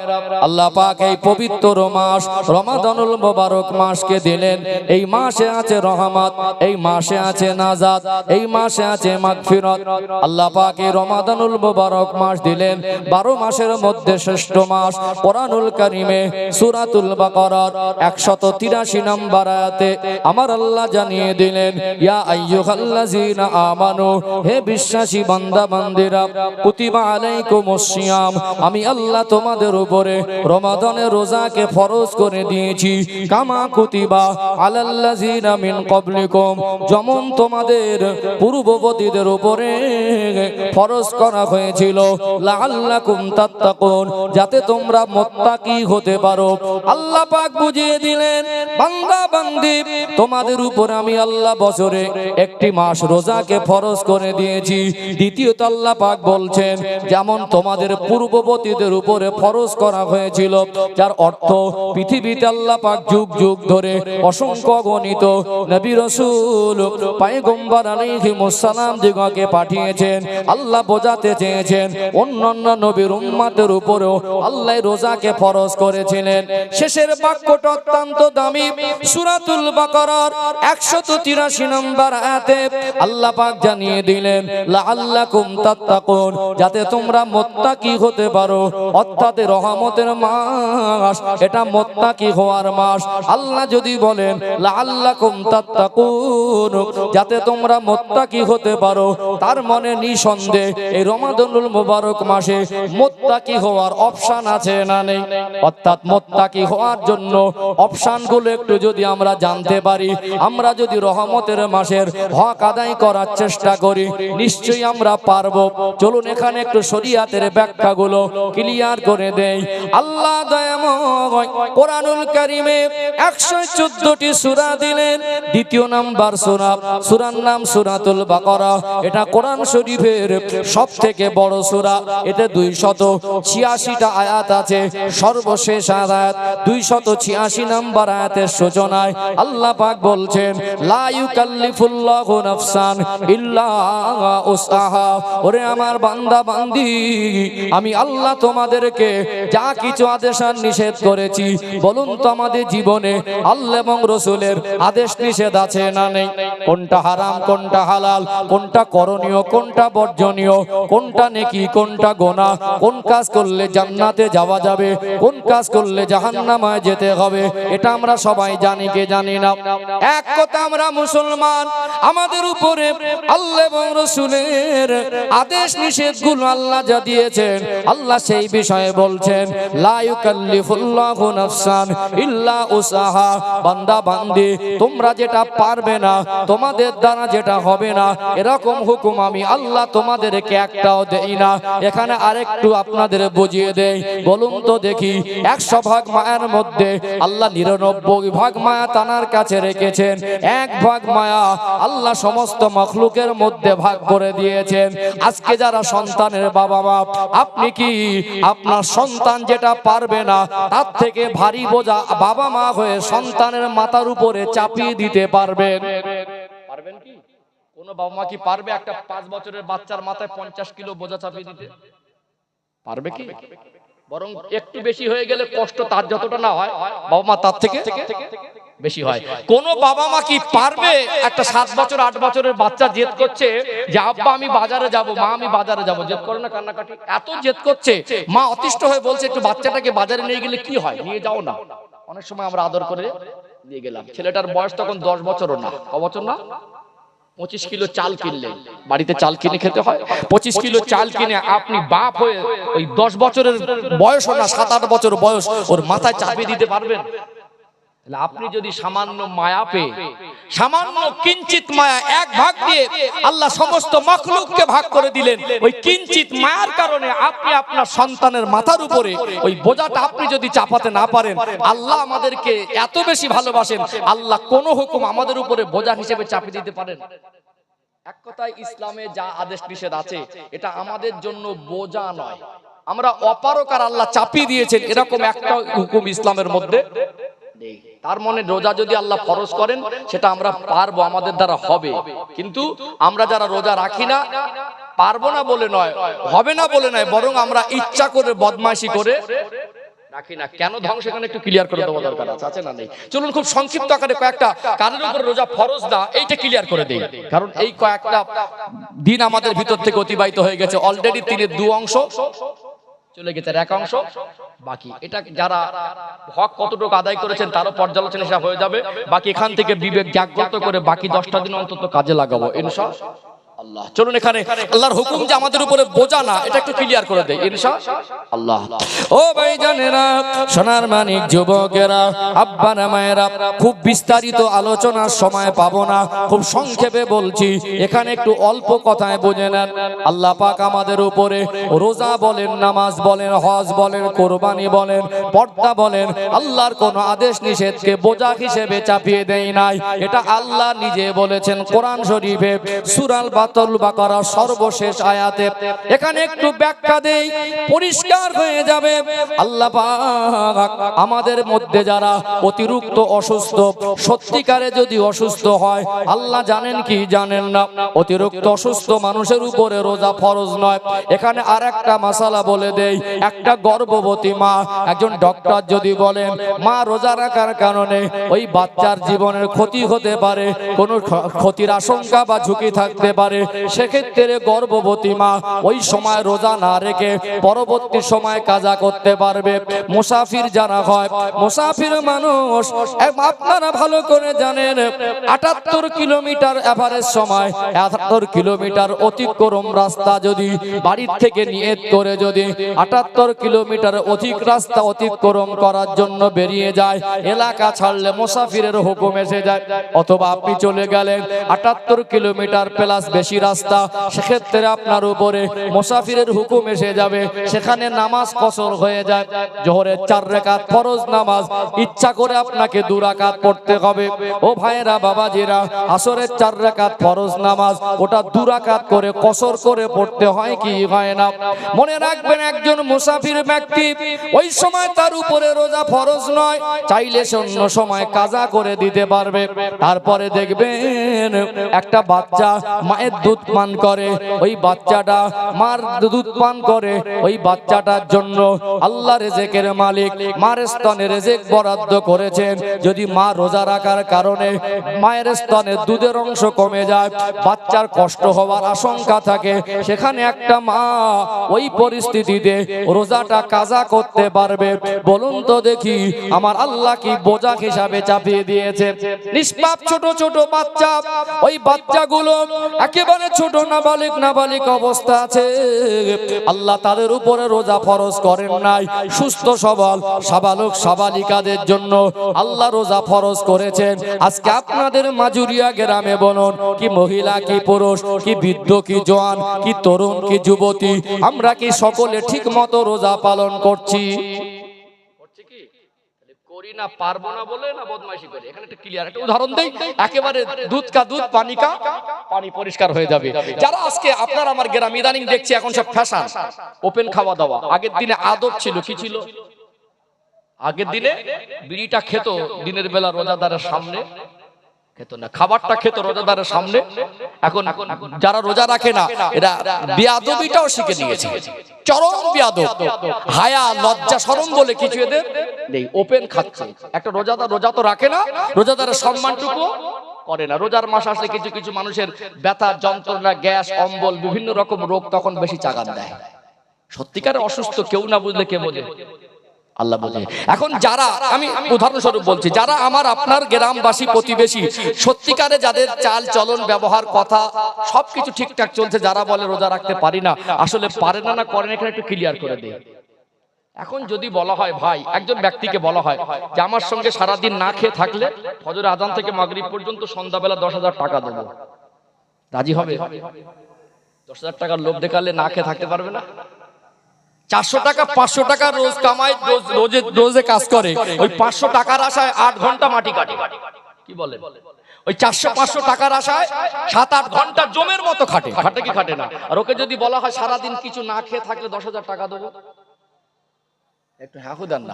আল্লাহ পাক এই পবিত্র মাস রমাদানুল মোবারক মাসকে দিলেন। এই মাসে আছে রহমত, এই মাসে আছে নাজাত, এই মাসে আছে মাগফিরাত। আল্লাহ পাক এই রমাদানুল মোবারক মাস দিলেন 12 মাসের মধ্যে শ্রেষ্ঠ মাস। কোরআনুল কারীমে সূরাতুল বাকারার 183 নম্বর আয়াতে আমার আল্লাহ জানিয়ে দিলেন, ইয়া আইয়ুহাল্লাযীনা আমানু, হে বিশ্বাসী বান্দা বান্দিরা, কুতিবা আলাইকুমুস সিয়াম, আমি আল্লাহ তোমাদের উপরে রমাদানের রোজাকে ফরজ করে দিয়েছি। কামা কুতিবা আলাল্লাযীনা মিন ক্বাবলিকুম, যেমন তোমাদের পূর্ববর্তীদের উপরে ফরজ করা হয়েছিল। লাআল্লাকুম তাত্তাকুন, যাতে তোমরা মুত্তাকি হতে পারো। আল্লাহ পাক বুঝিয়ে দিলেন, বান্দা বান্দি, তোমাদের উপর আমি আল্লাহ বছরে একটি মাস রোজাকে ফরজ করে দিয়েছি। দ্বিতীয়ত আল্লাহ পাক বলছেন যেমন তোমাদের পূর্ববর্তীদের উপরে ফরজ করা হয়েছিল, যার অর্থ পৃথিবীতে আল্লাহ পাক যুগ যুগ ধরে অসংখ্য গণিত নবী রাসূল পয়গম্বর আলাইহিমুস সালাম দিগকে পাঠিয়েছেন। আল্লাহ বোঝাতে চেয়েছেন অন্যান্য নবীর উম্মতের উপরেও আল্লাহ রোজাকে ফরজ করেছিলেন। শেষের বাক্যটা অত্যন্ত দামি। সূরাতুল বাকারার 183 নম্বর আয়াতে আল্লাহ পাক জানিয়ে দিলেন লাআল্লাকুম তাত্তাকুন, যাতে তোমরা মুত্তাকি হতে পারো। অর্থাৎ রহমতের মাস, এটা মুত্তাকি হওয়ার মাস। আল্লাহ যদি বলেন লাআল্লাকুম তাত্তাকুন, যাতে তোমরা মুত্তাকি হতে পারো, তার মানে নিঃসন্দেহে এই রমাদানুল মুবারক মাসে মুত্তাকি হওয়ার অপশন আছে না নেই? অর্থাৎ মুত্তাকি হওয়ার জন্য অপশনগুলো একটু যদি আমরা জানতে পারি, আমরা যদি রহমতের মাসের হক আদায় করার চেষ্টা করি, নিশ্চয়ই আমরা পারবো। চলুন এখানে একটু শরীয়তের ব্যাখ্যাগুলো ক্লিয়ার করে দেই। আল্লাহ দয়াময় কোরআনুল কারীমে 114টি সূরা দিলেন। দ্বিতীয় নাম্বার সূরা, সূরার নাম সূরাতুল বাকারা। এটা কোরআন শরীফের সবথেকে বড় সূরা। এতে 286টা আয়াত আছে। সর্বশেষ আয়াত 286 নম্বর আয়াতের সূচনায় আল্লাহ পাক বলছেন লা ইউকাল্লিফুল্লাহু নাফসান ইল্লা উসআহা। ওরে আমার বান্দা বান্দি, আমি আল্লাহ তোমাদেরকে যা কিছু আদেশ আর নিষেধ করেছি, বলুন তো আমাদের জীবনে আল্লাহ এবং রাসূলের আদেশ নিষেধ আছে না নেই? কোনটা হারাম, কোনটা হালাল, কোনটা করণীয়, কোনটা বর্জনীয়, কোনটা নেকি, কোনটা গুনাহ, কোন কাজ করলে জান্নাতে যাওয়া যাবে, কোন কাজ করলে জাহান্নামে যেতে হবে, এটা আমরা সবাই জানি কি জানি না? এক কথা, আমরা মুসলমান, আমাদের উপরে আল্লাহ এবং রাসূলের আদেশ নিষেধগুলো আল্লাহ যা দিয়েছেন, আল্লাহ সেই বিষয়ে বলছেন লা ইউকাল্লিফুল্লাহু নাফসান ইল্লা উসআহা। বান্দা বান্দি, তোমরা যেটা পারবে না, তোমাদের দ্বারা যেটা হবে না, এরকম হুকুম আমি আল্লাহ তোমাদেরকে একটাও দেই না। এখানে আরেকটু আপনাদের বুঝিয়ে দেই। বলুন তো দেখি, 100 ভাগ মায়ার মধ্যে আল্লাহ 99 ভাগ মায়া তানার কাছে রেখেছেন, 1 ভাগ মায়া আল্লাহ সমস্ত মাখলুকের মধ্যে ভাগ করে দিয়েছেন। আজকে যারা সন্তানের বাবা মা, আপনি কি আপনার সন্তান যেটা পারবে না, তার থেকে ভারী বোঝা বাবা মা হয়ে সন্তানের মাথার উপরে চাপিয়ে দিতে পারবেন? পারবেন কি? কোন বাবা মা কি পারবে একটা 5 বছরের বাচ্চার মাথায় 50 কিলো বোঝা চাপিয়ে দিতে? পারবে কি? বরং একটু বেশি হয়ে গেলে কষ্ট তার যতটা না হয়, বাবা মা তার থেকে বেশি হয়। কোন বাবা মা কি পারবে একটা 7 বছর 8 বছরের বাচ্চা জেদ করছে যে আব্বা আমি বাজারে যাব, মা আমি বাজারে যাব, জেদ করে না, কান্নাকাটি এত জেদ করছে, মা অতিষ্ঠ হয়ে বলছে একটু বাচ্চাটাকে বাজারে নিয়ে গেলে কি হয়, নিয়ে যাও না। অনেক সময় আমরা আদর করে নিয়ে গেলাম, ছেলেটার বয়স তখন 10 বছরও না। ক বছর না? 25 কিলো চাল কিনলেন, বাড়িতে চাল কিনে খেতে হয়। 25 কিলো চাল কিনে আপনি বাপ হয়ে ওই 10 বছরের বয়স না 7-8 বছর বয়স ওর মাথায় চাপিয়ে দিতে পারবেন? আপনি যদি সামান্য মায়া পেয়ে, সামান্য কিঞ্চিত মায়া 1 ভাগ দিয়ে আল্লাহ সমস্ত মাখলুককে ভাগ করে দিলেন, ওই কিঞ্চিত মায়ার কারণে আপনি আপনার সন্তানের মাথার উপরে ওই বোঝাটা আপনি যদি চাপাতে না পারেন, আল্লাহ আমাদেরকে এত বেশি ভালোবাসেন, আল্লাহ কোন হুকুম আমাদের উপরে বোঝা হিসেবে চাপিয়ে দিতে পারেন? এক কথায় ইসলামে যা আদেশ নিষেধ আছে, এটা আমাদের জন্য বোঝা নয়, আমরা অপারকার আল্লাহ চাপিয়ে দিয়েছেন, এরকম একটা হুকুম ইসলামের মধ্যে নেই। তার মানে রোজা যদি আল্লাহ ফরজ করেন, সেটা আমরা পারবো, আমাদের দ্বারা হবে। কিন্তু আমরা যারা রোজা রাখি না, পারবো না বলে নয়, হবে না বলে নয়, বরং আমরা ইচ্ছা করে বদমাইশি করে রাখি না। কেন ধ্বংস, সেখানে একটু ক্লিয়ার করে দেওয়া দরকার আছে না নেই? চলুন খুব সংক্ষিপ্ত আকারে কয়েকটা কারণের উপর রোজা ফরজ না, এইটা ক্লিয়ার করে দেই। কারণ এই কয়েকটা দিন আমাদের ভিতর থেকে অতিবাহিত হয়ে গেছে, অলরেডি 3-এর 2 অংশ চলে গেছে, 1 অংশ বাকি। এটা যারা হক কতটুকু আদায় করেছেন তারও পর্যালোচনা হয়ে যাবে। বাকি এখান থেকে বিবেক জাগ্রত করে বাকি 10টা দিন অন্তত কাজে লাগাবো ইনশাআল্লাহ। আল্লাহ। চলুন এখানে আল্লাহর হুকুম যে আমাদের উপরে বোঝা না, এটা একটু ক্লিয়ার করে দেয় ইনশাআল্লাহ। ও ভাইজানেরা, সোনার মানিক যুবকেরা, আব্বারা মায়েরা, খুব বিস্তারিত আলোচনার সময় পাবো না, খুব সংক্ষেপে বলছি। এখানে একটু অল্প কথায় বুঝে নেন। আল্লাহ পাক আমাদের উপরে রোজা বলেন, নামাজ বলেন, হজ বলেন, কোরবানি বলেন, পর্দা বলেন, আল্লাহর কোন আদেশ নিষেধকে বোঝা হিসেবে চাপিয়ে দেয় নাই। এটা আল্লাহ নিজে বলেছেন কোরআন শরীফে সূরা আল বাকারা সর্বশেষ আয়াতে। এখানে একটু ব্যাখ্যা দেই, পরিষ্কার হয়ে যাবে। আল্লাহ পাক আমাদের মধ্যে যারা অতিরিক্ত অসুস্থ, সত্যিকারে যদি অসুস্থ হয়, আল্লাহ জানেন কি জানেন না, অতিরিক্ত অসুস্থ মানুষের উপরে রোজা ফরজ নয়। এখানে আর একটা মাসালা বলে দেই, একটা গর্ভবতী মা, একজন ডক্টর যদি বলেন মা রোজা রাখার কারণে ওই বাচ্চার জীবনের ক্ষতি হতে পারে, কোনো ক্ষতির আশঙ্কা বা ঝুঁকি থাকতে পারে, সেক্ষেত্রে গর্ভবতী মা ওই সময় রোজা না রেখে পরবর্তী সময় কাজা করতে পারবে। মুসাফির যারা হয়, মুসাফির মানুষ আপনারা ভালো করে জানেন ৭৮ কিলোমিটার এভারেজ সময়, ৭৮ কিলোমিটার অতিক্রম রাস্তা যদি বাড়ির থেকে নিয়ত করে যদি ৭৮ কিলোমিটার অধিক রাস্তা অতিক্রম করার জন্য বেরিয়ে যায়, এলাকা ছাড়লে মুসাফিরের হুকুম এসে যায়। অথবা আপনি চলে গেলেন ৭৮ কিলোমিটার প্লাস বেশি রাস্তা, সেক্ষেত্রে আপনার উপরে মুসাফিরের হুকুম এসে যাবে। সেখানে নামাজ কসর হয়ে যায়। জোহরের ৪ রাকাত ফরজ নামাজ ইচ্ছা করে আপনাকে ২ রাকাত পড়তে হবে। ও ভাইরা বাবাজিরা, আসরের ৪ রাকাত ফরজ নামাজ ওটা ২ রাকাত করে কসর করে পড়তে হয় কি হয় না? মনে রাখবেন, একজন মুসাফির ব্যক্তি ওই সময় তার উপরে রোজা ফরজ নয়, চাইলে অন্য সময় কাজা করে দিতে পারবে। তারপরে দেখবেন একটা বাচ্চা মায়ের দুধ পান করে, ওই বাচ্চাটা মার দুধ পান করে, ওই বাচ্চাটার জন্য আল্লাহ রিজিকের মালিক মার স্তনে রিজিক বরাদ্দ করেছেন। যদি মা রোজা রাখার কারণে মায়ের স্তনে দুধের অংশ কমে যায়, বাচ্চার কষ্ট হওয়ার আশঙ্কা থাকে, সেখানে একটা মা ওই পরিস্থিতিতে রোজাটা কাজা করতে পারবে। বলুন তো দেখি, আমার আল্লাহ কি বোঝা হিসাবে চাপিয়ে দিয়েছে? নিষ্পাপ ছোট ছোট বাচ্চা, ওই বাচ্চাগুলো একেবারে ছোট নাবালিক অবস্থা আছে, আল্লাহ তাদের উপরে রোজা ফরজ করেন নাই। সুস্থ সবল সাবালক সাবালিকাদের জন্য আল্লাহ রোজা ফরজ করেছেন। আজকে আপনাদের মাজুরিয়া গ্রামে বলুন, কি মহিলা কি পুরুষ, কি বৃদ্ধ কি জওয়ান, কি তরুণ কি যুবতী, আমরা কি সকলে ঠিক মতো রোজা পালন করছি? করি না, পারবো না বলে না বদমাইশি করি? এখানে একটা ক্লিয়ার একটা উদাহরণ দেই, একেবারে দুধ কা দুধ পানি কা পানি, পরিষ্কার হয়ে যাবে। যারা আজকে আপনার আমার গ্রাম ইদানিং দেখছি এখন সব ফ্যাশন, ওপেন খাওয়া দাওয়া। আগের দিনে আদব ছিল, কি ছিল? আগের দিনে বিড়িটা খেত দিনের বেলা রোজাদারের সামনে, খেত না, খাবারটা খেত রোজাদারের সামনে। এখন যারা রোজা রাখে না, এরা বেয়াদবিটাও শিখে নিয়েছে, চরম বেয়াদব। হায়া লজ্জা শরম বলে কিছু এদের নেই, ওপেন খাচ্ছে। একটা রোজাদার রোজা তো রাখে না, রোজাদারের সম্মানটুকু করে না। রোজার মাস আসলে কিছু কিছু মানুষের ব্যথা যন্ত্রণা, গ্যাস, অম্বল, বিভিন্ন রকম রোগ তখন বেশি চাগান দেয়। সত্যিকারে অসুস্থ কেউ না বুঝলে কে বোঝে? আল্লাহ বোঝে। এখন যারা, আমি উদাহরণস্বরূপ বলছি, যারা আমার আপনার গ্রামবাসী প্রতিবেশী, সত্যিকারে যাদের চাল চলন ব্যবহার কথা সবকিছু ঠিকঠাক চলছে, যারা বলে রোজা রাখতে পারি না, আসলে পারে না, না করেন, এখানে একটু ক্লিয়ার করে দেয়। এখন যদি বলা হয়, ভাই একজন ব্যক্তিকে বলা হয় যে আমার সঙ্গে সারাদিন না খেয়ে থাকলে ফজর আজান থেকে মাগরিব পর্যন্ত সন্ধ্যাবেলা 10,000 টাকা দেবো, রাজি হবে? 10,000 টাকার লোভ দেখালে না খেয়ে থাকতে পারবে না? 400 টাকা 500 টাকা রোজ কামায়, রোজে কাজ করে, ওই 500 টাকার আশায় 8 ঘন্টা মাটি কাটে। কি বলে? ওই 400-500 টাকার আশায় 7-8 ঘন্টা জমের মতো খাটে। খাটে কি খাটে না? আর ওকে যদি বলা হয় সারাদিন কিছু না খেয়ে থাকলে 10,000 টাকা দেবো, একটু হ্যাঁ দেন না।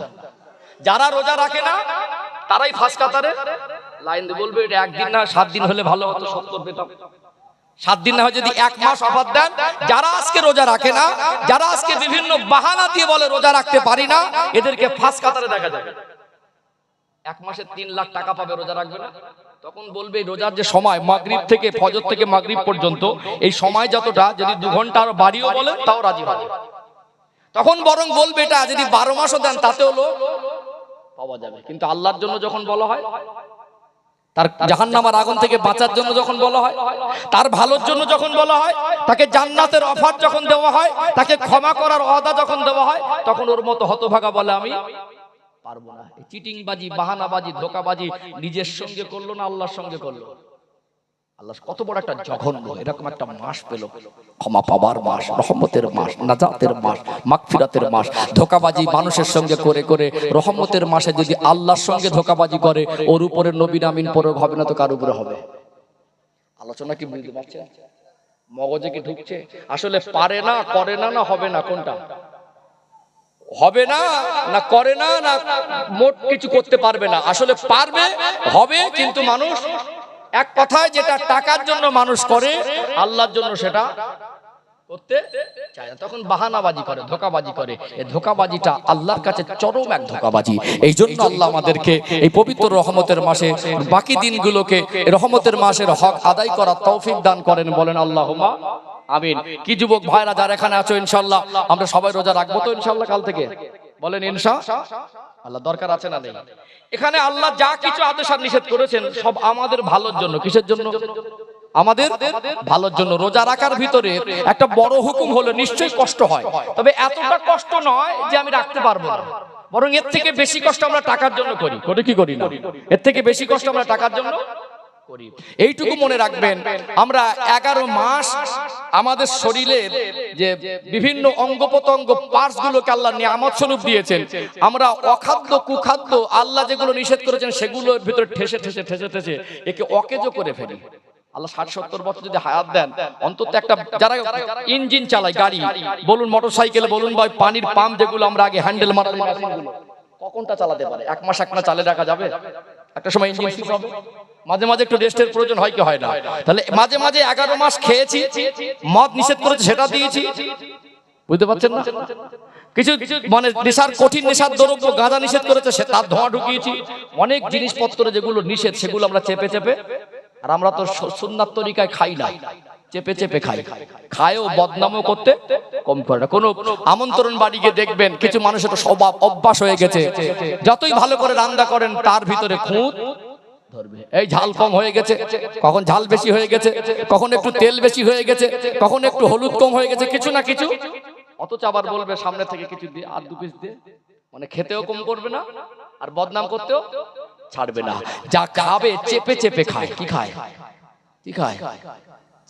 যারা রোজা রাখে না তারাই ফার্স্ট কাতারে লাইন দিয়ে বলবে এটা একদিন না 7 দিন হলে ভালো হতো, 70 পেতাম। 7 দিন না হয় যদি 1 মাস অফার দেন। যারা আজকে রোজা রাখে না, যারা আজকে বিভিন্ন বাহানা দিয়ে বলে রোজা রাখতে পারি না, এদেরকে ফার্স্ট কাতারে দেখা যাবে। 1 মাসে 3 লাখ টাকা পাবে, রোজা রাখবে না। তখন বলবে রোজার যে সময় মাগরিব থেকে ফজর থেকে মাগরিব পর্যন্ত, এই সময় যতটা যদি 2 ঘন্টা আর বাড়িও বলে তাও রাজি হবে। তখন বরং বলবে এটা যদি 12 মাসও দেন তাতেও লোক পাওয়া যাবে। কিন্তু আল্লাহর জন্য যখন বলা হয় তার জাহান্নামের আগুন থেকে বাঁচার জন্য যখন বলা হয়, তার ভালোর জন্য যখন বলা হয়, তাকে জান্নাতের অফার যখন দেওয়া হয়, তাকে ক্ষমা করার ওয়াদা যখন দেওয়া হয়, তখন ওর মতো হতভাগা বলে আমি পারবো না। চিটিংবাজি, বাহানাবাজি, ধোকাবাজি নিজের সঙ্গে করলো না আল্লাহর সঙ্গে করলো। আল্লাহ কত বড় একটা জঘন্য এরকম একটা মাস পেল, ক্ষমা পাবার মাস, রহমতের মাস, নাজাতের মাস, মাগফিরাতের মাস। ধোকাবাজি মানুষের সঙ্গে করে করে রহমতের মাসে যদি আল্লাহর সঙ্গে ধোকাবাজি করে, ওর উপরে নবী আমিন পরে হবে না তো কার উপরে হবে? আলোচনা কি বুঝতে পারছেন? মগজে কি ঢুকছে? আসলে পারে না, করে না, না হবে না, কোনটা হবে? না না করে না, না মোট কিছু করতে পারবে না। আসলে পারবে, হবে, কিন্তু মানুষ এক কথায় যেটা টাকার জন্য মানুষ করে, আল্লাহর জন্য সেটা করতে চায় না, তখন বাহানাবাজি করে, ধোকাবাজি করে। এই ধোকাবাজিটা আল্লাহর কাছে চরম এক ধোকাবাজি। এই জন্য আল্লাহ আমাদেরকে এই পবিত্র রহমতের মাসে বাকি দিনগুলোকে রহমতের মাসের হক আদায় করার তৌফিক দান করেন, বলেন আল্লাহুম্মা আমিন। কি যুবক ভাইরা যারা এখানে আছো, ইনশাআল্লাহ আমরা সবাই রোজা রাখবো তো ইনশাআল্লাহ কাল থেকে? বলেন ইনশাআল্লাহ। দরকার আছে না নেই? এখানে আল্লাহ যা কিছু আদেশ আর নিষেধ করেছেন সব আমাদের ভালোর জন্য। কিসের জন্য? আমাদের ভালোর জন্য। রোজা রাখার ভিতরে একটা বড় হুকুম হলো, নিশ্চয়ই কষ্ট হয়, তবে এতটা কষ্ট নয় যে আমি রাখতে পারবো না, বরং এর থেকে বেশি কষ্ট আমরা টাকার জন্য করি। করে কি করি না? এর থেকে বেশি কষ্ট আমরা টাকার জন্য করি। এইটুকু মনে রাখবেন, আমরা 11 মাস আমাদের শরীরের যে বিভিন্ন অঙ্গ প্রত্যঙ্গ পার্টস গুলোকে আল্লাহ নিয়ামত স্বরূপ দিয়েছেন, আমরা অখাদ্য কুখাদ্য আল্লাহ যেগুলো নিষেধ করেছেন সেগুলোর ভিতরে ঠেসে ঠেসে ঠেসে ঠেসে একে অকেজো করে ফেলি। আল্লাহ 60-70 বছর যদি হায়াত দেন, অন্তত একটা যারা ইঞ্জিন চালায়, গাড়ি বলুন, মোটরসাইকেল বলুন, বা পানির পাম্প যেগুলো আমরা আগে হ্যান্ডেল মারা কখনটা চালাতে পারে? 1 মাস 1 মাস চালিয়ে রাখা যাবে? একটা সময় ইঞ্জিন ঠিক হবে, মাঝে মাঝে একটু রেস্টের প্রয়োজন হয় কি হয় না? তাহলে মাঝে মাঝে 11 মাস খেয়েছি, মদ নিষেধ করেছে সেটা দিয়েছি, বুঝতে পারছেন না? কিছু মানে নেশার কঠিন নেশার দ্রব্য গাঁজা নিষেধ করেছে, সে তার ধোঁয়া ঢুকিয়েছি। অনেক জিনিসপত্র যেগুলো নিষেধ সেগুলো আমরা চেপে চেপে, আর আমরা তো সুন্নাত তরিকায় খাই না, চেপে চেপে খাই। খায়ও বদনামও করতে কম করে না। কোনো আমন্ত্রণ বাড়িকে দেখবেন কিছু মানুষের তো স্বভাব অভ্যাস হয়ে গেছে, যতই ভালো করে রান্না করেন তার ভিতরে খুঁত ধরবে। এই ঝাল কম হয়ে গেছে, কখন ঝাল বেশি হয়ে গেছে, কখন একটু তেল বেশি হয়ে গেছে, কখন একটু হলুদ কম হয়ে গেছে, কিছু না কিছু। অথচ আবার বলবে সামনে থেকে কিছু দিয়ে, আর 2 পিস দিয়ে, মানে খেতেও কম করবে না আর বদনাম করতেও ছাড়বে না। যা খাবে চেপে চেপে খায়। কি খায়? কি খায়?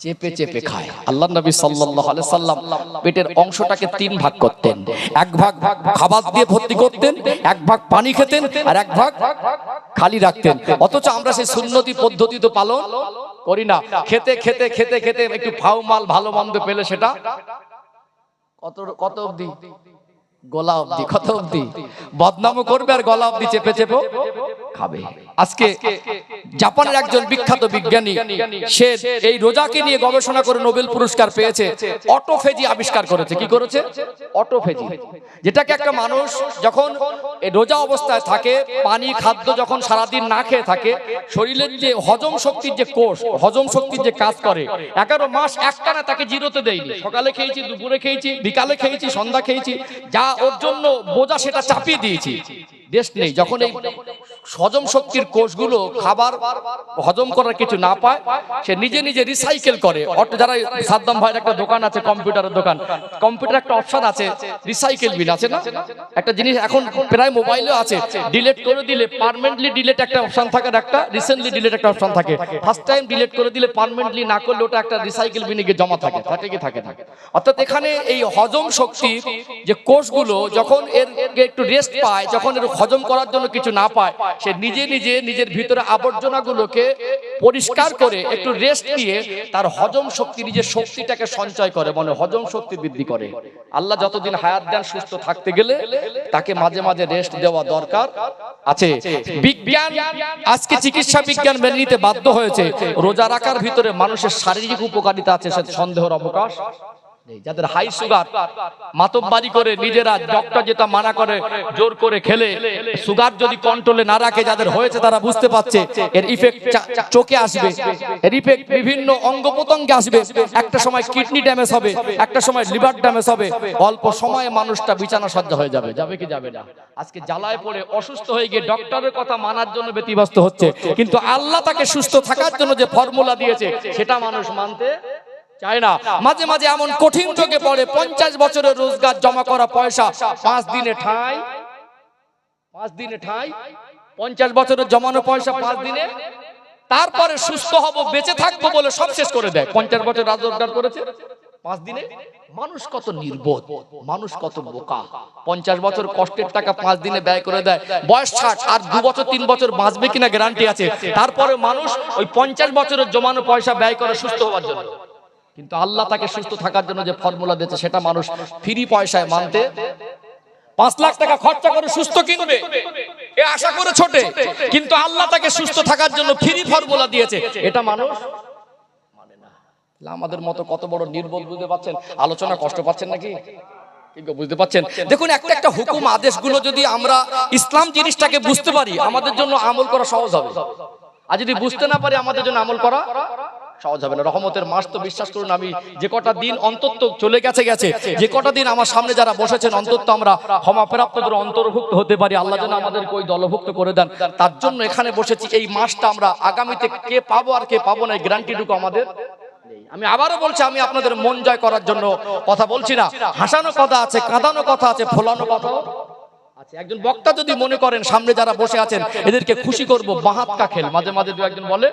চেপে চেপে খায়। আল্লাহর নবী সাল্লাল্লাহু আলাইহি সাল্লাম পেটের অংশটাকে 3 ভাগ করতেন। 1 ভাগ খাবার দিয়ে ভর্তি করতেন, 1 ভাগ পানি খেতেন, আর 1 ভাগ খালি রাখতেন। অথচ আমরা সেই সুন্নতি পদ্ধতি তো পালন করি না। খেতে খেতে খেতে খেতে একটু ফাউ মাল ভালো মন্দ পেলে সেটা কত অবধি? গলা অবধি। কত অবধি? বদনামও করবে আর গলা অবধি চেপে চেপে খাবে। আজকে জাপানের একজন বিখ্যাত বিজ্ঞানী, সে এই রোজাকে নিয়ে গবেষণা করে নোবেল পুরস্কার পেয়েছে। অটোফেজি আবিষ্কার করেছে। কি করেছে? অটোফেজি, যেটাকে একটা মানুষ যখন এই রোজা অবস্থায় থাকে, পানি খাদ্য যখন সারাদিন না খেয়ে থাকে, শরীরের যে হজম শক্তির যে কোষ, হজম শক্তির যে কাজ করে, 11 মাস একটানা তাকে জিরোতে দেয়নি। সকালে খেয়েছি, দুপুরে খেয়েছি, বিকালে খেয়েছি, সন্ধ্যা খেয়েছি, যা ওর জন্য বোঝা সেটা চাপিয়ে দিয়েছি, রেস্ট নেই। যখন এই হজম শক্তির কোষগুলো খাবার হজম করার কিছু না পায়, সে নিজে নিজে রিসাইকেল করে। যারা সাদ্দাম ভাইয়ের একটা দোকান আছে, কম্পিউটারের দোকান, কম্পিউটার একটা অপশন আছে রিসাইকেল বিন, আছে না? একটা জিনিস এখন প্রায় মোবাইলেও আছে, ডিলিট করে দিলে পার্মানেন্টলি ডিলিট একটা অপশন থাকে, একটা রিসেন্টলি ডিলিট একটা অপশন থাকে। ফার্স্ট টাইম ডিলিট করে দিলে পার্মানেন্টলি না করলে ওটা একটা রিসাইকেল বিনে গিয়ে জমা থাকে, থাকে কি থাকে থাকে। অর্থাৎ এখানে এই হজম শক্তি যে কোষগুলো যখন এর একটু রেস্ট পায়, যখন এর হজম করার জন্য কিছু না পায়, সে নিজে নিজে নিজের ভিতরে আবর্জনাগুলোকে পরিষ্কার করে একটু রেস্ট নিয়ে তার হজম শক্তি, নিজের শক্তিটাকে সঞ্চয় করে, মানে হজম শক্তি বৃদ্ধি করে। আল্লাহ যতদিন হায়াত দেন, সুস্থ থাকতে গেলে তাকে মাঝে মাঝে রেস্ট দেওয়া দরকার আছে। বিজ্ঞান আজকে চিকিৎসা বিজ্ঞান মেনে নিতে বাধ্য হয়েছে রোজা রাখার ভিতরে মানুষের শারীরিক উপকারিতা আছে, সে সন্দেহের অবকাশ যাদের হাই সুগার, মাতব্বারি করে নিজেরা ডক্টর যেটা মানা করে জোর করে খেলে সুগার যদি কন্ট্রোলে না রাখে, যাদের হয়েছে তারা বুঝতে পারছে এর ইফেক্ট চোখে আসবে, এর ইফেক্ট বিভিন্ন অঙ্গ প্রত্যঙ্গে আসবে। একটা সময় কিডনি ড্যামেজ হবে, একটা সময় লিভার ড্যামেজ হবে, অল্প সময়ে মানুষটা বিছানা সজ্জা হয়ে যাবে। যাবে কি যাবে না? আজকে জ্বালায় পড়ে অসুস্থ হয়ে গিয়ে ডক্টরের কথা মানার জন্য ব্যতিব্যস্ত হচ্ছে, কিন্তু আল্লাহ তাকে সুস্থ থাকার জন্য যে ফর্মুলা দিয়েছে সেটা মানুষ মানতে চায় না। মাঝে মাঝে এমন কঠিন যোগে পড়ে 50 বছরের রোজগার জমা করা পয়সা 5 দিনে ঠাঁই, 50 বছরের জমানো পয়সা 5 দিনে, তারপরে সুস্থ হব বেঁচে থাকবো বলে সব শেষ করে দেয়। 50 বছর রোজগার করেছে 5 দিনে। মানুষ কত নির্বোধ, মানুষ কত বোকা। 50 বছর কষ্টের টাকা 5 দিনে ব্যয় করে দেয়। বয়স 60, আর 2 বছর 3 বছর বাঁচবে কিনা গ্যারান্টি আছে। তারপরে মানুষ ওই 50 বছরের জমানো পয়সা ব্যয় করে সুস্থ হওয়ার জন্য। কিন্তু আল্লাহ তাকে সুস্থ থাকার জন্য যে ফর্মুলা দিয়েছে সেটা মানুষ ফ্রি পয়সায় মানতে, 5 লাখ টাকা খরচা করে সুস্থ কিনবে এ আশা করে ছোটে, কিন্তু আল্লাহ তাকে সুস্থ থাকার জন্য ফ্রি ফর্মুলা দিয়েছে, এটা মানুষ মানে না। আমাদের মতো কত বড় নির্বোধ, বুঝতে পারছেন? আলোচনা কষ্ট পাচ্ছেন নাকি? বুঝতে পারছেন? দেখুন, একটা হুকুম আদেশগুলো যদি আমরা ইসলাম জিনিসটাকে বুঝতে পারি, আমাদের জন্য আমল করা সহজ হবে। আর যদি বুঝতে না পারি, আমাদের জন্য আমল করা সহজ হবে না। রহমতের মাস তো বিশ্বাস করুন, আমি যে কটা দিন অন্তত চলে গেছে, যে কটা দিন আমার সামনে যারা বসেছেন, অন্তত আমরা ক্ষমাপ্রাপ্তদের অন্তর্ভুক্ত হতে পারি। আল্লাহ যেন আমাদেরকে ওই দলভুক্ত করে দেন, তার জন্য এখানে বসেছি। এই মাসটা আমরা আগামীতে কে পাবো আর কে পাবো না, এই গ্যারান্টিটুকু আমাদের নেই। আমি আবারও বলছি, আমি আপনাদের মন জয় করার জন্য কথা বলছি না। হাসানো কথা আছে, কাঁদানো কথা আছে, ফোলানো কথা আছে। একজন বক্তা যদি মনে করেন সামনে যারা বসে আছেন এদেরকে খুশি করব, বাহাত কা খেল, মাঝে মাঝে দু একজন বলে,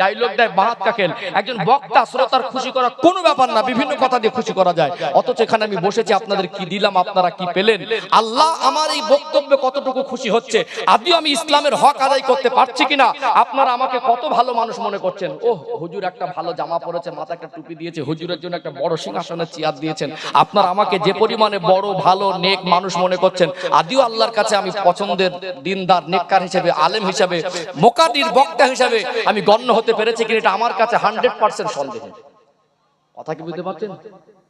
ডায়লগ দেয়, বাহাত কা খেল। একজন বক্তা শ্রোতার খুশি করা কোনো ব্যাপার না, বিভিন্ন কথা দিয়ে খুশি করা যায়। অথচ এখানে আমি বসেছি, আপনাদের কি দিলাম, আপনারা কি পেলেন? আল্লাহ আমার এই বক্তব্যে কতটুকু খুশি হচ্ছে, আদৌ আমি ইসলামের হক আদায় করতে পারছি কিনা, আপনারা আমাকে কত ভালো মানুষ মনে করছেন। ও হুজুর একটা ভালো জামা পরেছে, মাথা একটা টুপি দিয়েছে, হুজুরের জন্য একটা বড় সিংহাসনের চেয়ার দিয়েছেন। আপনারা আমাকে যে পরিমাণে বড় ভালো নেক মানুষ মনে করছেন, আদৌ আল্লাহর কাছে আমি পছন্দের দিনদার নেককার হিসেবে, আলেম হিসেবে, মুকাদ্দির বক্তা হিসেবে আমি গণ্য হতে পেরেছি কিনা, এটা আমার কাছে 100% সন্দেহ। কথা কি বুঝতে পারছেন?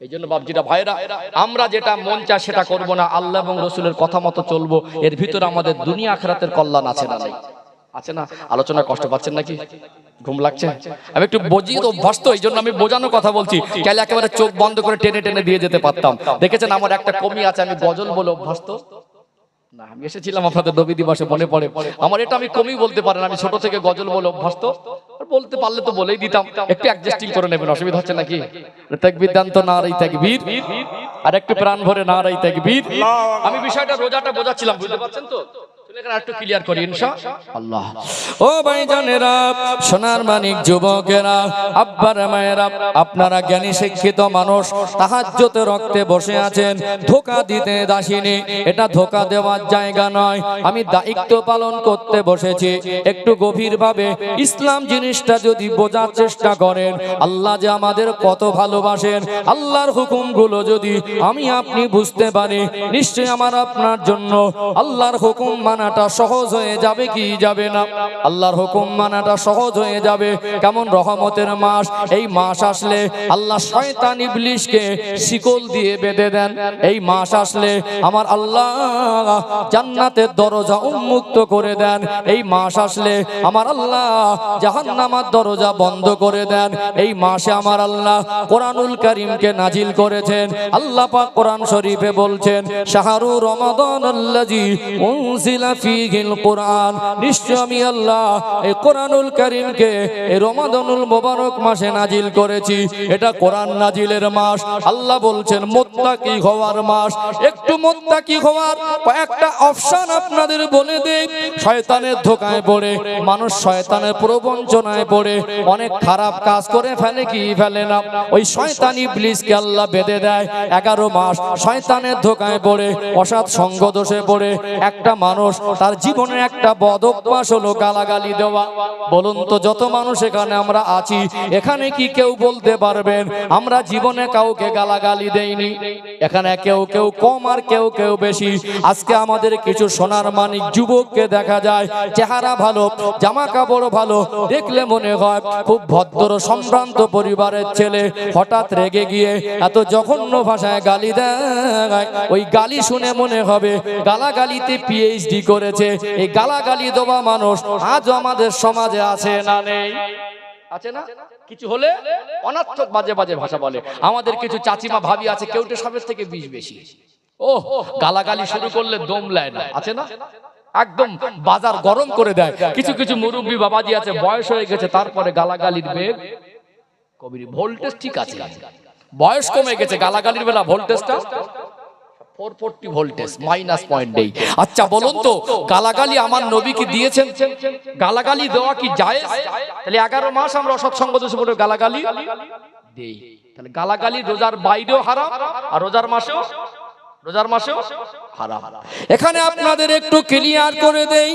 এই জন্য বাপজিরা, ভাইরা, আমরা যেটা মন চায় সেটা করব না, আল্লাহ এবং রসুলের কথা মতো চলবো। এর ভিতরে আমাদের দুনিয়া আখিরাতের কল্যাণ আছে না নাই? আছে না? আলোচনা কষ্ট পাচ্ছেন নাকি? ঘুম লাগছে? আমি একটু বুঝিয়ে অভ্যস্ত, এই জন্য আমি বোঝানো কথা বলছি। তাহলে একেবারে চোখ বন্ধ করে টেনে টেনে দিয়ে যেতে পারতাম। দেখেছেন আমার একটা কমি আছে, আমি গজল বলে অভ্যস্ত না। আমি এসেছিলাম আপনাদের নবী দিবসে, মনে পড়ে আমার, এটা আমি কমই বলতে পারেন। আমি ছোট থেকে গজল বলে অভ্যস্ত, বলতে পারলে তো বলেই দিতাম। একটু অ্যাডজাস্টিং করে নেবেন, অসুবিধা হচ্ছে নাকি? তাকবীর দেন তো, নারাই তাকবীর, আর একটু প্রাণ ভরে নারাই তাকবীর। আমি বিষয়টা রোজাটা বোঝাচ্ছিলাম, বুঝতে পারছেন তো? একটু ক্লিয়ার করি ইনশাআল্লাহ। ও ভাইজানেরা, সোনার মানিক যুবকেরা, আব্বারা মায়েরা, আপনারা জ্ঞানী শিক্ষিত মানুষ, তাহাজ্জুদে রক্তে বসে আছেন। ধোঁকা দিতে দাসিনি, এটা ধোঁকা দেওয়ার জায়গা নয়। আমি দায়িত্ব পালন করতে বসেছি। একটু গভীরভাবে ইসলাম জিনিসটা যদি বোঝার চেষ্টা করেন, আল্লাহ যে আমাদের কত ভালোবাসেন, আল্লাহর হুকুমগুলো যদি আমি আপনি বুঝতে পারি, নিশ্চয়ই আমার আপনার জন্য আল্লাহর হুকুম মানাটা সহজ হয়ে যাবে কি যাবে না? আল্লাহর হুকুম মানাটা সহজ হয়ে যাবে। কেমন রহমতের মাস, এই মাস আসলে আল্লাহ শয়তান ইবলিশকে শিকল দিয়ে বেঁধে দেন। এই মাস আসলে আমার আল্লাহ জান্নাতের দরজা উন্মুক্ত করে দেন। এই মাস আসলে আমার আল্লাহ জাহান্নামের দরজা বন্ধ করে দেন। এই মাসে আমার আল্লাহ কোরআনুল কারীমকে নাজিল করেছেন। আল্লাহ পাক কোরআন শরীফে বলছেন, শাহরু রমাদানাল্লাযী উনজিলা ফীহিল কুরআন, নিশ্চয় আমি আল্লাহ এই কোরআনুল কারীমকে এই রমাদানুল মুবারক মাসে নাজিল করেছি। এটা কোরআন নাজিলের মাস। আল্লাহ বলছেন মুত্তাকি হওয়ার মাস। একটু মুত্তাকি হওয়ার কয়েকটা অপশন আপনাদের বলে দেই। শয়তানের ধোঁকায় পড়ে মানুষ শয়তানের প্রবঞ্চনায় পড়ে অনেক খারাপ কাজ করে ফেলে কি ফেলে না? ওই শয়তান ইবলিসকে আল্লাহ বেঁধে দেয় 11 মাস। শয়তানের ধোঁকায় পড়ে, অসৎ সঙ্গ দোষে পড়ে একটা মানুষ তার জীবনে একটা বদ অভ্যাস হলো গালাগালি দেওয়া। বলুন তো যত মানুষ এখানে আমরা আছি, এখানে কি কেউ বলতে পারবেন আমরা জীবনে কাউকে গালাগালি দেইনি? এখানে কেউ কেউ কম আর কেউ কেউ বেশি। আজকে আমাদের কিছু সোনার মানিক যুবককে দেখা যায় চেহারা ভালো, জামা কাপড় ভালো, দেখলে মনে হয় খুব ভদ্র সম্ভ্রান্ত পরিবারের ছেলে, হঠাৎ রেগে গিয়ে এত জঘন্য ভাষায় গালি দেয়। ওই গালি শুনে মনে হবে গালাগালিতে পিএইচডি করেছে। এই গালাগালি দেওয়া মানুষ আজও আমাদের সমাজে আছে না নেই? আছে না? কিছু হলে অনর্থক বাজে বাজে ভাষা বলে। আমাদের কিছু চাচিমা ভাবি আছে কেউটে সবের থেকে বিষ বেশি, ও গালাগালি শুরু করলে দম লায় না, আছে না? একদম বাজার গরম করে দেয়। কিছু কিছু মুরব্বী বাবাজি আছে বয়স হয়ে গেছে, তারপরে গালাগালির বেগ কবির ভোল্টেজ ঠিক আছে, বয়স কমে গেছে, গালাগালির বেলা ভোল্টেজটা 440 ভোল্টেজ মাইনাস পয়েন্ট নেই। আচ্ছা বলুন তো গালাগালি আমার নবী কি দিয়েছেন? গালাগালি দেওয়া কি জায়েজ? তাহলে 11 মাস আমরা অসৎসঙ্গ দোষে পড়ে গালাগালি দেই। তাহলে গালাগালি রোজার বাইরেও হারাম আর রোজার মাসেও হারাম। এখানে আপনাদের একটু ক্লিয়ার করে দেই,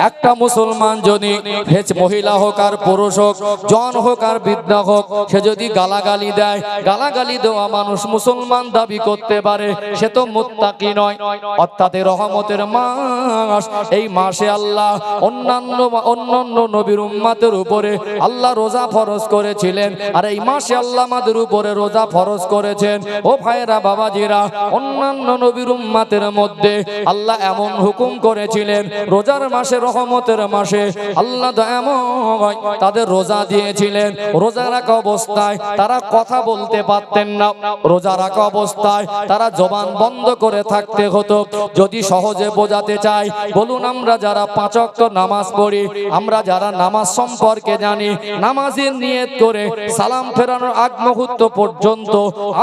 একটা মুসলমান যদি ভেজ মহিলা হোক আর পুরুষ হোক, জন হোক আর বৃদ্ধা হোক, সে যদি গালাগালি দেয়, গালাগালি দেওয়া মানুষ মুসলমান দাবি করতে পারে, সে তো মুত্তাকি নয়। অর্থাৎ রহমতের মাস, এই মাসে আল্লাহ অন্যান্য নবীর উম্মতের উপরে আল্লাহ রোজা ফরজ করেছিলেন, আর এই মাসে আল্লাহ আমাদের উপরে রোজা ফরজ করেছেন। ও ভাইরা বাবাজিরা, অন্যান্য নবীর উম্মতের মধ্যে আল্লাহ এমন হুকুম করেছিলেন, রোজার মাসে রহমতের মাসে আল্লাহ দয়াময় তাদের রোজা দিয়েছিলেন। রোজা রাখা অবস্থায় তারা কথা বলতে পারতেন না, রোজা রাখা অবস্থায় তারা জবান বন্ধ করে থাকতে হতো। যদি সহজে বোঝাতে চাই, বলুন আমরা যারা 5 ওয়াক্ত নামাজ পড়ি, আমরা যারা নামাজ সম্পর্কে জানি, নামাজের নিয়ত করে সালাম ফেরানোর আগ মুহূর্ত পর্যন্ত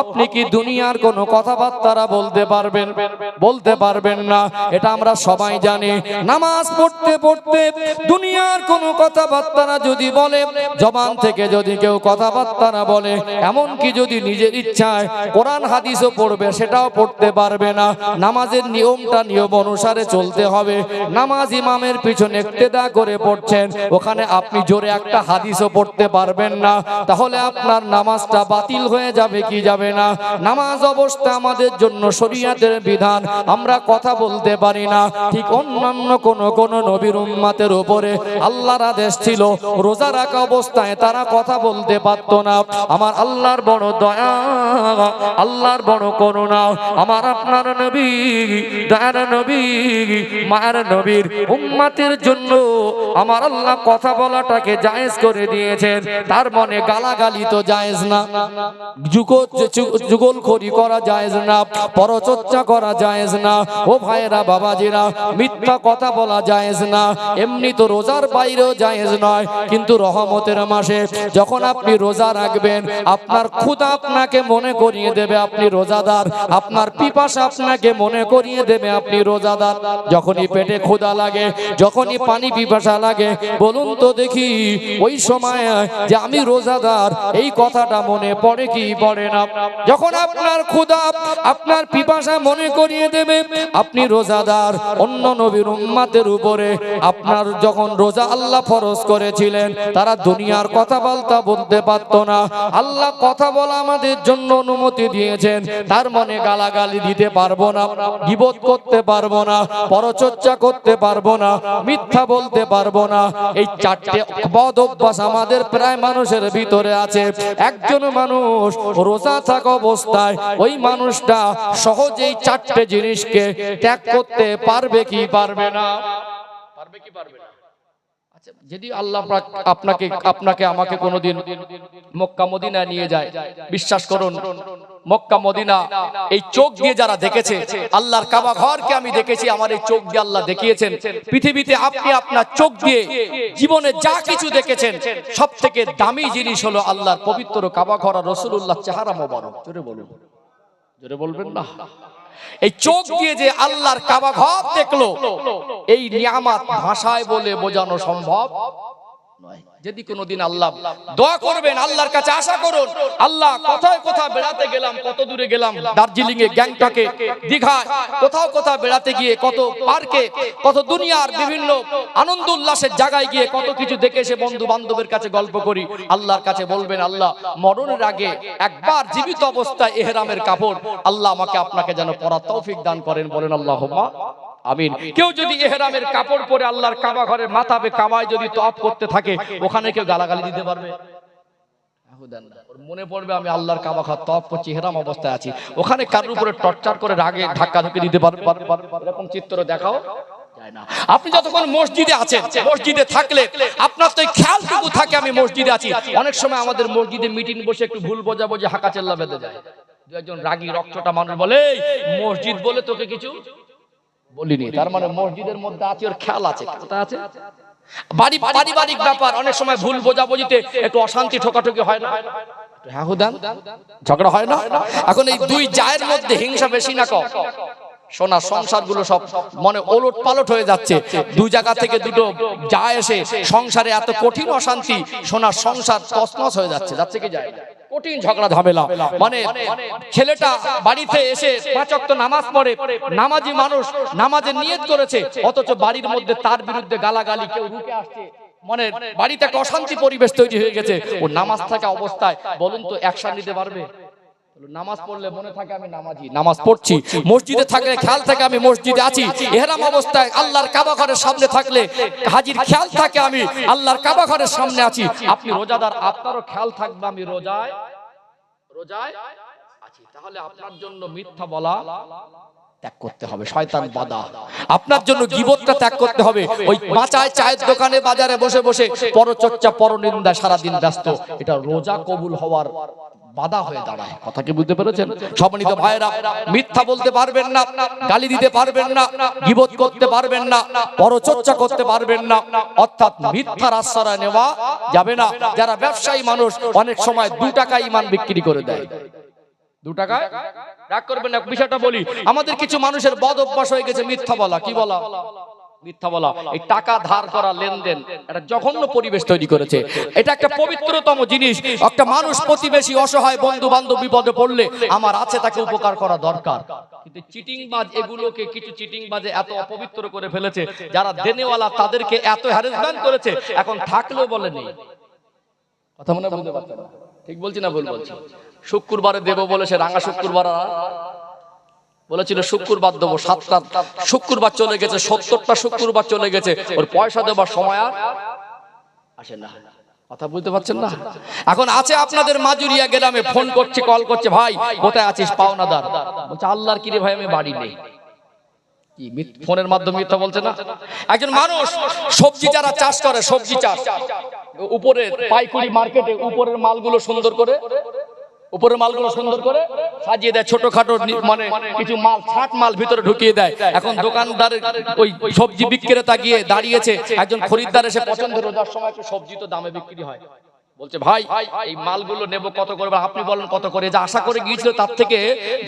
আপনি কি দুনিয়ার কোনো কথাবার্তা বলতে পারবেন না? এটা আমরা সবাই জানি। নামাজ পড়তে পড়তে দুনিয়ার কোনো কথাবার্তা যদি বলে, জবান থেকে যদি কেউ কথাবার্তা বলে, এমন কি যদি নিজের ইচ্ছায় কোরআন হাদিসও পড়বে, সেটাও পড়তে পারবে না। নামাজের নিয়মটা নিয়ম অনুসারে চলতে হবে। নামাজ ইমামের পিছনে ইক্তেদা করে পড়ছেন, ওখানে আপনি জোরে একটা হাদিসও পড়তে পারবেন না, তাহলে আপনার নামাজটা বাতিল হয়ে যাবে কি যাবে না? নামাজ অবস্থা আমাদের জন্য শরীয়তের বিধান, আমরা কথা বলতে পারি না। ঠিক অন্যান্য কোন নবীর উম্মতের উপরে আল্লাহর আদেশ ছিল, রোজা রাখা অবস্থায় তারা কথা বলতে পারত না। আমার আল্লাহর বড় দয়া, আল্লাহর বড় করুণা, আমার আপনার নবী, দয়ার নবী, মায়ের নবীর উম্মতের জন্য আমার আল্লাহ কথা বলাটাকে জায়েজ করে দিয়েছেন। তার মনে গালাগালি তো জায়েজ না, যুগলখড়ি করা জায়েজ না, পরচর্চা করা জায়েজ না। ও ভাইরা বাবাজিরা, মিথ্যা কথা বলা জায়েজ না। এমনি তো রোজার বাইরেও জায়েজ নয়, কিন্তু রহমতের মাসে যখন আপনি রোজা রাখবেন, আপনার ক্ষুধা আপনাকে মনে করিয়ে দেবে আপনি রোজাদার, আপনার পিপাসা আপনাকে মনে করিয়ে দেবে আপনি রোজাদার। যখনই পেটে ক্ষুধা লাগে, যখনই পানি পিপাসা লাগে, বলুন তো দেখি ওই সময় যে আমি রোজাদার, এই কথাটা মনে পড়ে কি পড়ে না? যখন আপনার ক্ষুধা, আপনার পিপাসা মনে করিয়ে দেবে আপনি রোজাদার। অন্য নবীর উম্মতের উপরে আপনার যখন রোজা আল্লাহ ফরজ করেছিলেন, তারা দুনিয়ার কথাবার্তা বলতে পারত না। আল্লাহ কথা বলা আমাদের জন্য অনুমতি দিয়েছেন, তার মনে গালাগালি দিতে পারবো না, গীবত করতে পারবো না, পরচর্চা করতে পারবো না, মিথ্যা বলতে পারবো না। এই 4টে বদ অভ্যাস আমাদের প্রায় মানুষের ভিতরে আছে। একজন মানুষ রোজা থাকা অবস্থায় ওই মানুষটা সহজেই 4টে জিনিসকে ত্যাগ করতে পারবে কি পারবে না? পারবে কি পারবে না? আচ্ছা, যদি আল্লাহ আপনাকে আমাকে কোনোদিন মক্কা মদিনা নিয়ে যায়, বিশ্বাস করুন মক্কা মদিনা এই চোখ দিয়ে যারা দেখেছে, আল্লাহর কাবা ঘরকে আমি দেখেছি, আমার এই চোখ দিয়ে আল্লাহ দেখিয়েছেন। পৃথিবীতে আপনি আপনার চোখ দিয়ে জীবনে যা কিছু দেখেছেন, সব থেকে দামি জিনিস হলো আল্লাহর পবিত্র কাবা ঘর আর রাসূলুল্লাহ চেহারা মোবারক। জোরে বলুন, জোরে বলবেন না? এই চোখ দিয়ে যে আল্লাহর কাবা ঘর দেখলো, এই নিয়ামত ভাষায় বলে বোঝানো সম্ভব নয়। যদি কোনোদিন আল্লাহ দোয়া করবেন, আল্লাহর কাছে আশা করুন, আল্লাহ কোথায় কোথায় বেড়াতে গেলাম, কত দূরে গেলাম, দার্জিলিং এ, গ্যাংটকে, দীঘায়, কোথাও কোথাও বেড়াতে গিয়ে, কত পার্কে, কত দুনিয়ার বিভিন্ন আনন্দ উল্লাসের জায়গায় গিয়ে কত কিছু দেখে এসে বন্ধু বান্ধবের কাছে গল্প করি। আল্লাহর কাছে বলবেন, আল্লাহ মরণের আগে একবার জীবিত অবস্থায় ইহরামের কাপড় আল্লাহ আমাকে আপনাকে যেন পরার তৌফিক দান করেন। বলেন আল্লাহুম্মা আমিন। কেউ যদি ইহরামের কাপড় পরে আল্লাহর কাবা ঘরের মাথাবে কাবায় যদি তওয়াফ করতে থাকে, ওখানে কেউ গালাগালি দিতে পারবে? মনে পড়বে আমি আল্লাহর কাবা ঘর তওয়াফ করছি, ইহরাম অবস্থায় আছি, ওখানে কারোর উপরে টর্চার করে রাগে ধাক্কা ধুকে দিতে পারবে? এরকম চিত্র দেখাও যায় না। আপনি যতক্ষণ মসজিদে আছেন, মসজিদে থাকলে আপনার তো খেয়ালটুকু থাকে আমি মসজিদে আছি। অনেক সময় আমাদের মসজিদে মিটিং বসে একটু ভুল বোঝাবুঝি, হাঁকা চেল্লা বেঁধে যায়। দু একজন রাগী রক্তটা মানুষ বলে, মসজিদ বলে তোকে কিছু বলিনি, তার মানে মসজিদের মধ্যে আছে, ওর খেয়াল আছে। কোথায় আছে? পারিবারিক ব্যাপার, অনেক সময় ভুল বোঝাবুঝিতে একটু অশান্তি ঠোকাঠুকি হয় না, ঝগড়া হয় না? এখন এই দুই জায়ের মধ্যে হিংসা বেশি না কম? সোনার সংসার গুলো সব মনে ওলট পালট হয়ে যাচ্ছে। দুই জায়গা থেকে দুটো যা এসে সংসারে এত কঠিন অশান্তি, সোনার সংসার তছনছ হয়ে যাচ্ছে। যাচ্ছে কি যায়? কঠিন ঝগড়া ঝামেলা। মানে ছেলেটা বাড়িতে এসে 5 ওয়াক্ত নামাজ পড়ে, নামাজি মানুষ, নামাজের নিয়ত করেছে, অথচ বাড়ির মধ্যে তার বিরুদ্ধে গালাগালি, কেউ রুকে আসছে, মানে বাড়িতে একটা অশান্তি পরিবেশ তৈরি হয়ে গেছে। ও নামাজ থাকা অবস্থায় বলুন তো অ্যাকশন নিতে পারবে? নামাজ পড়লে মনে থাকে আমি নামাজি, নামাজ পড়ছি। মসজিদে থাকলে খেয়াল থাকে আমি মসজিদে আছি। ইহরাম অবস্থায় আল্লাহর কাবা ঘরের সামনে থাকলে হাজির খেয়াল থাকে আমি আল্লাহর কাবা ঘরের সামনে আছি। আপনি রোজাদার, আপনারও খেয়াল থাকবে আমি রোজায় আছি। তাহলে আপনার জন্য মিথ্যা বলা ত্যাগ করতে হবে, শয়তান বাধা। আপনার জন্য গীবতটা ত্যাগ করতে হবে। ওই মাচায় চায়ের দোকানে বাজারে বসে বসে পরচর্চা, পরনিন্দা, সারাদিন ব্যস্ত, এটা রোজা কবুল হওয়ার বাধা হয়ে দাঁড়ায়। কথা কি বুঝতে পেরেছেন? সম্মানিত ভাইরা, মিথ্যা বলতে পারবেন না, গালি দিতে পারবেন না, গীবত করতে পারবেন না, পরচর্চা করতে পারবেন না, অর্থাৎ মিথ্যার আশ্রয় নেওয়া যাবে না। যারা ব্যবসায়ী মানুষ অনেক সময় 2 টাকা ঈমান বিক্রি করে দেয়। 2 টাকা, রাগ করবেন না, বিষয়টা বলি। আমাদের কিছু মানুষের বদ অভ্যাস হয়ে গেছে মিথ্যা বলা। কি বলা? মিথ্যা বলা। এই টাকা ধার করা, লেনদেন, একটা জঘন্য পরিবেশ তৈরি করেছে। এটা একটা পবিত্রতম জিনিস। একটা মানুষ প্রতিবেশী, অসহায় বন্ধু বান্ধব বিপদে পড়লে আমার আছে, তাকে উপকার করা দরকার। কিন্তু চিটিংবাজ, এগুলোকে কিছু চিটিংবাজে এত অপবিত্র করে ফেলেছে, যারা দেনেওয়ালা তাদেরকে এত হ্যারাসমেন্ট করেছে, এখন থাকলেও বলে নেই। কথা মনে বুঝতে পারছেন? ঠিক বলছি না ভুল বলছি? শুক্রবারে দেব বলেছে, রাঙা শুক্রবার বলেছিল শুক্রবার দেবো, 7টা শুক্রবার চলে গেছে, 70টা শুক্রবার চলে গেছে, ওর পয়সা দেবার সময় আর আসে না। কথা বুঝতে পারছেন না? এখন আছে আপনাদের মাজুরিয়া গ্রামে, ফোন করছে, কল করছে, ভাই কোথায় আছিস, পাওনাদার। বলছে আল্লাহর কি রে ভাই, আমি বাড়ি নেই। কি ফোনের মাধ্যমে মিথ্যা বলছে না? একজন মানুষ সবজি যারা চাষ করে, সবজি চাষ, উপরে পাইকারি মার্কেটে উপরের মালগুলো সুন্দর করে সাজিয়ে দেয়, ছোটখাটো মানে কিছু মাল, ছাট মাল ভিতরে ঢুকিয়ে দেয়। এখন দোকানদারের ওই সবজি বিক্রেতা গিয়ে দাঁড়িয়েছে, একজন খরিদ্দার এসে পছন্দ, রোজার সময় একটু সবজি তো দামে বিক্রি হয়, বলছে ভাই এই মালগুলো নেব কত করে, আপনি বলেন কত করে। যে আশা করে গিয়েছিল তার থেকে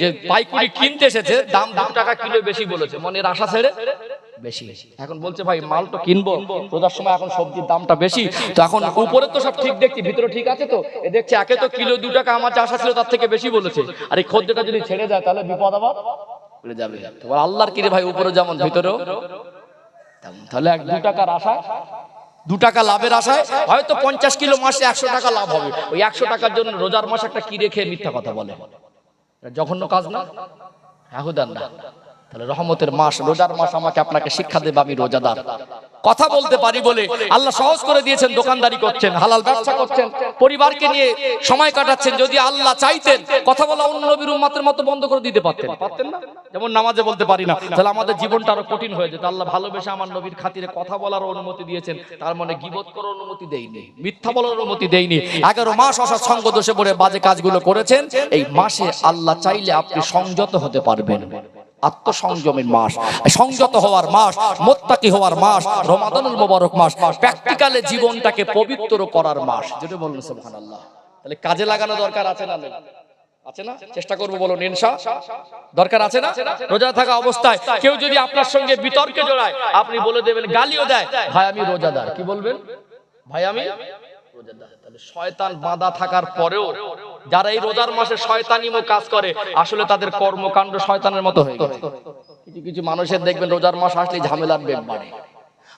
যে পাইকারি কিনতে এসেছে, দাম 2 টাকা কিলো বেশি বলেছে, মনের আশা ছেড়ে বেশি। এখন বলছে ভাই মাল তো কিনবো, রোজার সময় এখন সবজির দামটা বেশি, তো এখন উপরে তো সব ঠিক দেখছি, ভিতরে ঠিক আছে তো, দেখছি একে তো কিলো 2 টাকা আমার যা আশা ছিল তার থেকে বেশি বলেছে, আর এই খদ্দেরটা যদি ছেড়ে যায় তাহলে বিপদ আবার পড়ে যাবে। তোমার আল্লাহর কি রে ভাই, উপরে যেমন ভিতরেও তেমন। তাহলে 1-2 টাকার আশায়, 2 টাকা লাভের আশায় হয়তো 50 কিলো মাসে 100 টাকা লাভ হবে, ওই 100 টাকার জন্য রোজার মাসে একটা কি রেখে মিথ্যা কথা বলে, জঘন্য কাজ না? হুদান না। তাহলে রহমতের মাস, রোজার মাস আমাকে আপনাকে শিক্ষা দেবে আমি রোজাদার। কথা বলতে পারি বলে আল্লাহ সহজ করে দিয়েছেন, দোকানদারি করছেন, হালাল ব্যবসা করছেন, পরিবারকে নিয়ে সময় কাটাচ্ছেন। যদি আল্লাহ চাইতেন কথা বলা অন্য নবীর উম্মতের মতো বন্ধ করে দিতে পারতেন না? যেমন নামাজে বলতে পারি না, তাহলে আমাদের জীবনটা আরো কঠিন হয়ে যেত। আল্লাহ ভালোবেসে আমার নবীর খাতিরে কথা বলার অনুমতি দিয়েছেন, তার মানে গীবত করার অনুমতি দেয়নি, মিথ্যা বলার অনুমতি দেয়নি। 11 মাস অসৎ সঙ্গ দোষে পড়ে বাজে কাজগুলো করেছেন। এই মাসে আল্লাহ চাইলে আপনি সংযত হতে পারবেন। আত্মসংযমের মাস, সংযত হওয়ার মাস, মুত্তাকি হওয়ার মাস, রমাদানুল মুবারক মাস, প্র্যাকটিক্যালে জীবনটাকে পবিত্র করার মাস। যেটা বলুন সুবহানাল্লাহ। তাহলে কাজে লাগানো দরকার আছে না? আছে না? চেষ্টা করবো বলুন ইনশাআল্লাহ। দরকার আছে না? রোজা থাকা অবস্থায় কেউ যদি আপনার সঙ্গে বিতর্কে জড়ায়, আপনি বলে দেবেন, গালিও দেয়, ভাই আমি রোজাদার, কি বলবেন? ভাই আমি রোজাদার। তাহলে শয়তান বাঁধা থাকার পরেও যারা এই রোজার মাসে শয়তানিমো কাজ করে আসলে তাদের কর্মকাণ্ড শয়তানের মতো হয়ে গেছে। কিছু কিছু মানুষের দেখবেন রোজার মাস আসলেই ঝামেলার বেগ বাড়ে,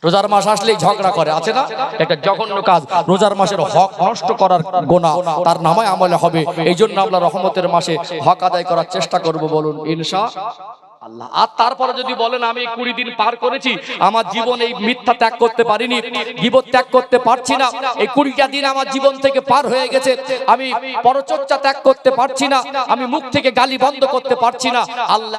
রোজার মাস আসলেই ঝগড়া করে, আছে না? একটা জঘন্য কাজ, রোজার মাসের হক নষ্ট করার গুনাহ তার নামে আমলে হবে। এই জন্য আমরা রহমতের মাসে হক আদায় করার চেষ্টা করব, বলুন ইনশাআল্লাহ। আর তারপরে যদি বলেন আমি 20 দিন পার করেছি, আমার জীবন এই মিথ্যা ত্যাগ করতে পারিনি, গীবত ত্যাগ করতে পারছি না, এই 20টা দিন আমার জীবন থেকে পার হয়ে গেছে, আমি পরচর্চা ত্যাগ করতে পারছি না, আমি মুখ থেকে গালি বন্ধ করতে পারছি না, আল্লাহ